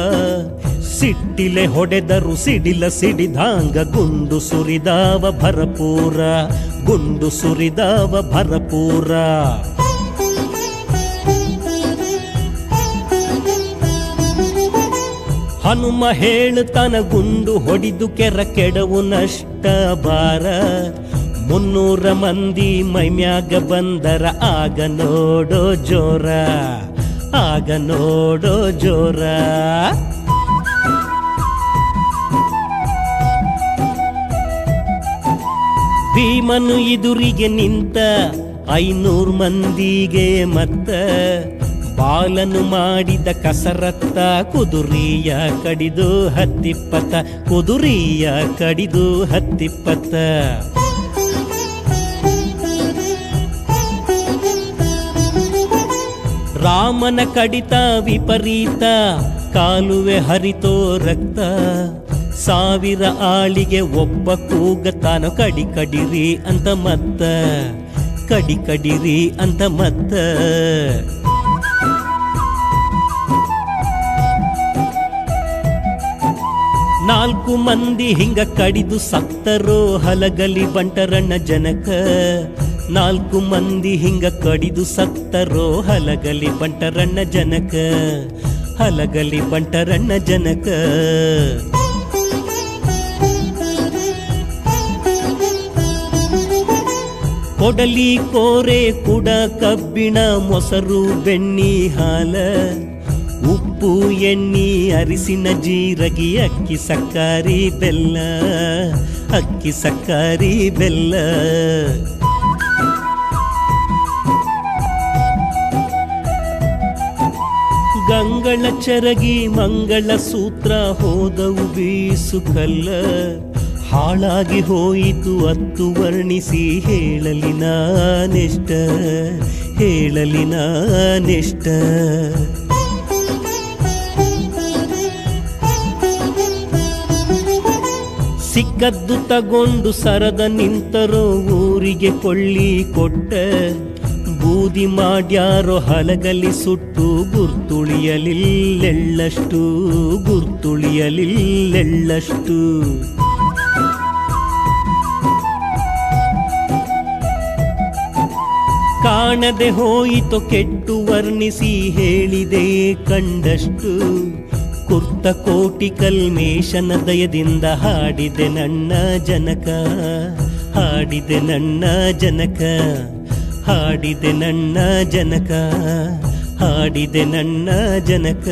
ಸಿಟ್ಟಿಲೆ ಹೊಡೆದರು ಸಿಡಿಲ ಸಿಡಿದಾಂಗ ಗುಂಡು ಸುರಿದಾವ ಭರಪೂರ, ಗುಂಡು ಸುರಿದಾವ ಭರಪೂರ. ಹನುಮ ಹೇಳುತ್ತಾನ ಗುಂಡು ಹೊಡಿದು ಕೆರ ಕೆಡವು ನಷ್ಟ ಬಾರ. 300 ಮಂದಿ ಮೈಮ್ಯಾಗ ಬಂದರ ಆಗ ನೋಡೋ ಜೋರ, ಆಗ ನೋಡೋ ಜೋರ. ಭೀಮನು ಎದುರಿಗೆ ನಿಂತ 500 ಮಂದಿಗೆ ಮತ್ತ. ಬಾಲನು ಮಾಡಿದ ಕಸರತ್ತ ಕುದುರೆಯ ಕಡಿದು 10-20, ಕುದುರೆಯ ಕಡಿದು 10-20. ರಾಮನ ಕಡಿತ ವಿಪರೀತ, ಕಾಲುವೆ ಹರಿತೋ ರಕ್ತ. 1000 ಆಳಿಗೆ ಒಬ್ಬ ಕೂಗತಾನ ಕಡಿ ಕಡಿರಿ ಅಂತ ಮತ್ತ, ಕಡಿ ಕಡಿರಿ ಅಂತ ಮತ್ತ. ನಾಲ್ಕು ಮಂದಿ ಹಿಂಗ ಕಡಿದು ಸತ್ತರೋ ಹಲಗಲಿ ಬಂಟರಣ್ಣ ಜನಕ. 4 ಮಂದಿ ಹಿಂಗ ಕಡಿದು ಸತ್ತರೋ ಹಲಗಲಿ ಬಂಟರಣ್ಣ ಜನಕ, ಹಲಗಲಿ ಬಂಟರಣ್ಣ ಜನಕ. ಕೊಡಲಿ ಕೋರೆ ಕುಡ ಕಬ್ಬಿಣ ಮೊಸರು ಬೆಣ್ಣಿ ಹಾಲ ಉಪ್ಪು ಎಣ್ಣಿ ಅರಿಸಿನ ಜೀರಗಿ ಅಕ್ಕಿ ಸಕ್ಕರಿ ಬೆಲ್ಲ ಅಕ್ಕಿ ಸಕ್ಕರಿ ಬೆಲ್ಲ ಗಂಗಳ ಚರಗಿ ಮಂಗಳ ಸೂತ್ರ ಹೋದವು ಬೀಸು ಕಲ್ಲ ಹಾಳಾಗಿ ಹೋಯಿತು ಅತ್ತು ವರ್ಣಿಸಿ ಹೇಳಲಿ ನಾನೆಷ್ಟ ಹೇಳಲಿ ನಾನೆಷ್ಟ ಸಿಕ್ಕದ್ದು ತಗೊಂಡು ಸರದ ನಿಂತರೋ ಊರಿಗೆ ಕೊಳ್ಳಿ ಕೊಟ್ಟ ಬೂದಿ ಮಾಡ್ಯಾರೋ ಹಲಗಲಿ ಸುಟ್ಟು ಗುರ್ತುಳಿಯಲಿಲ್ಲೆಳ್ಳಷ್ಟು ಗುರ್ತುಳಿಯಲಿಲ್ಲೆಳ್ಳಷ್ಟು ಕಾಣದೆ ಹೋಯಿತು ಕೆಟ್ಟು ವರ್ಣಿಸಿ ಹೇಳಿದೆ ಕಂಡಷ್ಟು ಕುರ್ತ ಕೋಟಿ ಕಲ್ಮೇಶನ ದಯದಿಂದ ಹಾಡಿದೆ ನನ್ನ ಜನಕ ಹಾಡಿದೆ ನನ್ನ ಜನಕ ಹಾಡಿದೆ ನನ್ನ ಜನಕ ಹಾಡಿದೆ ನನ್ನ ಜನಕ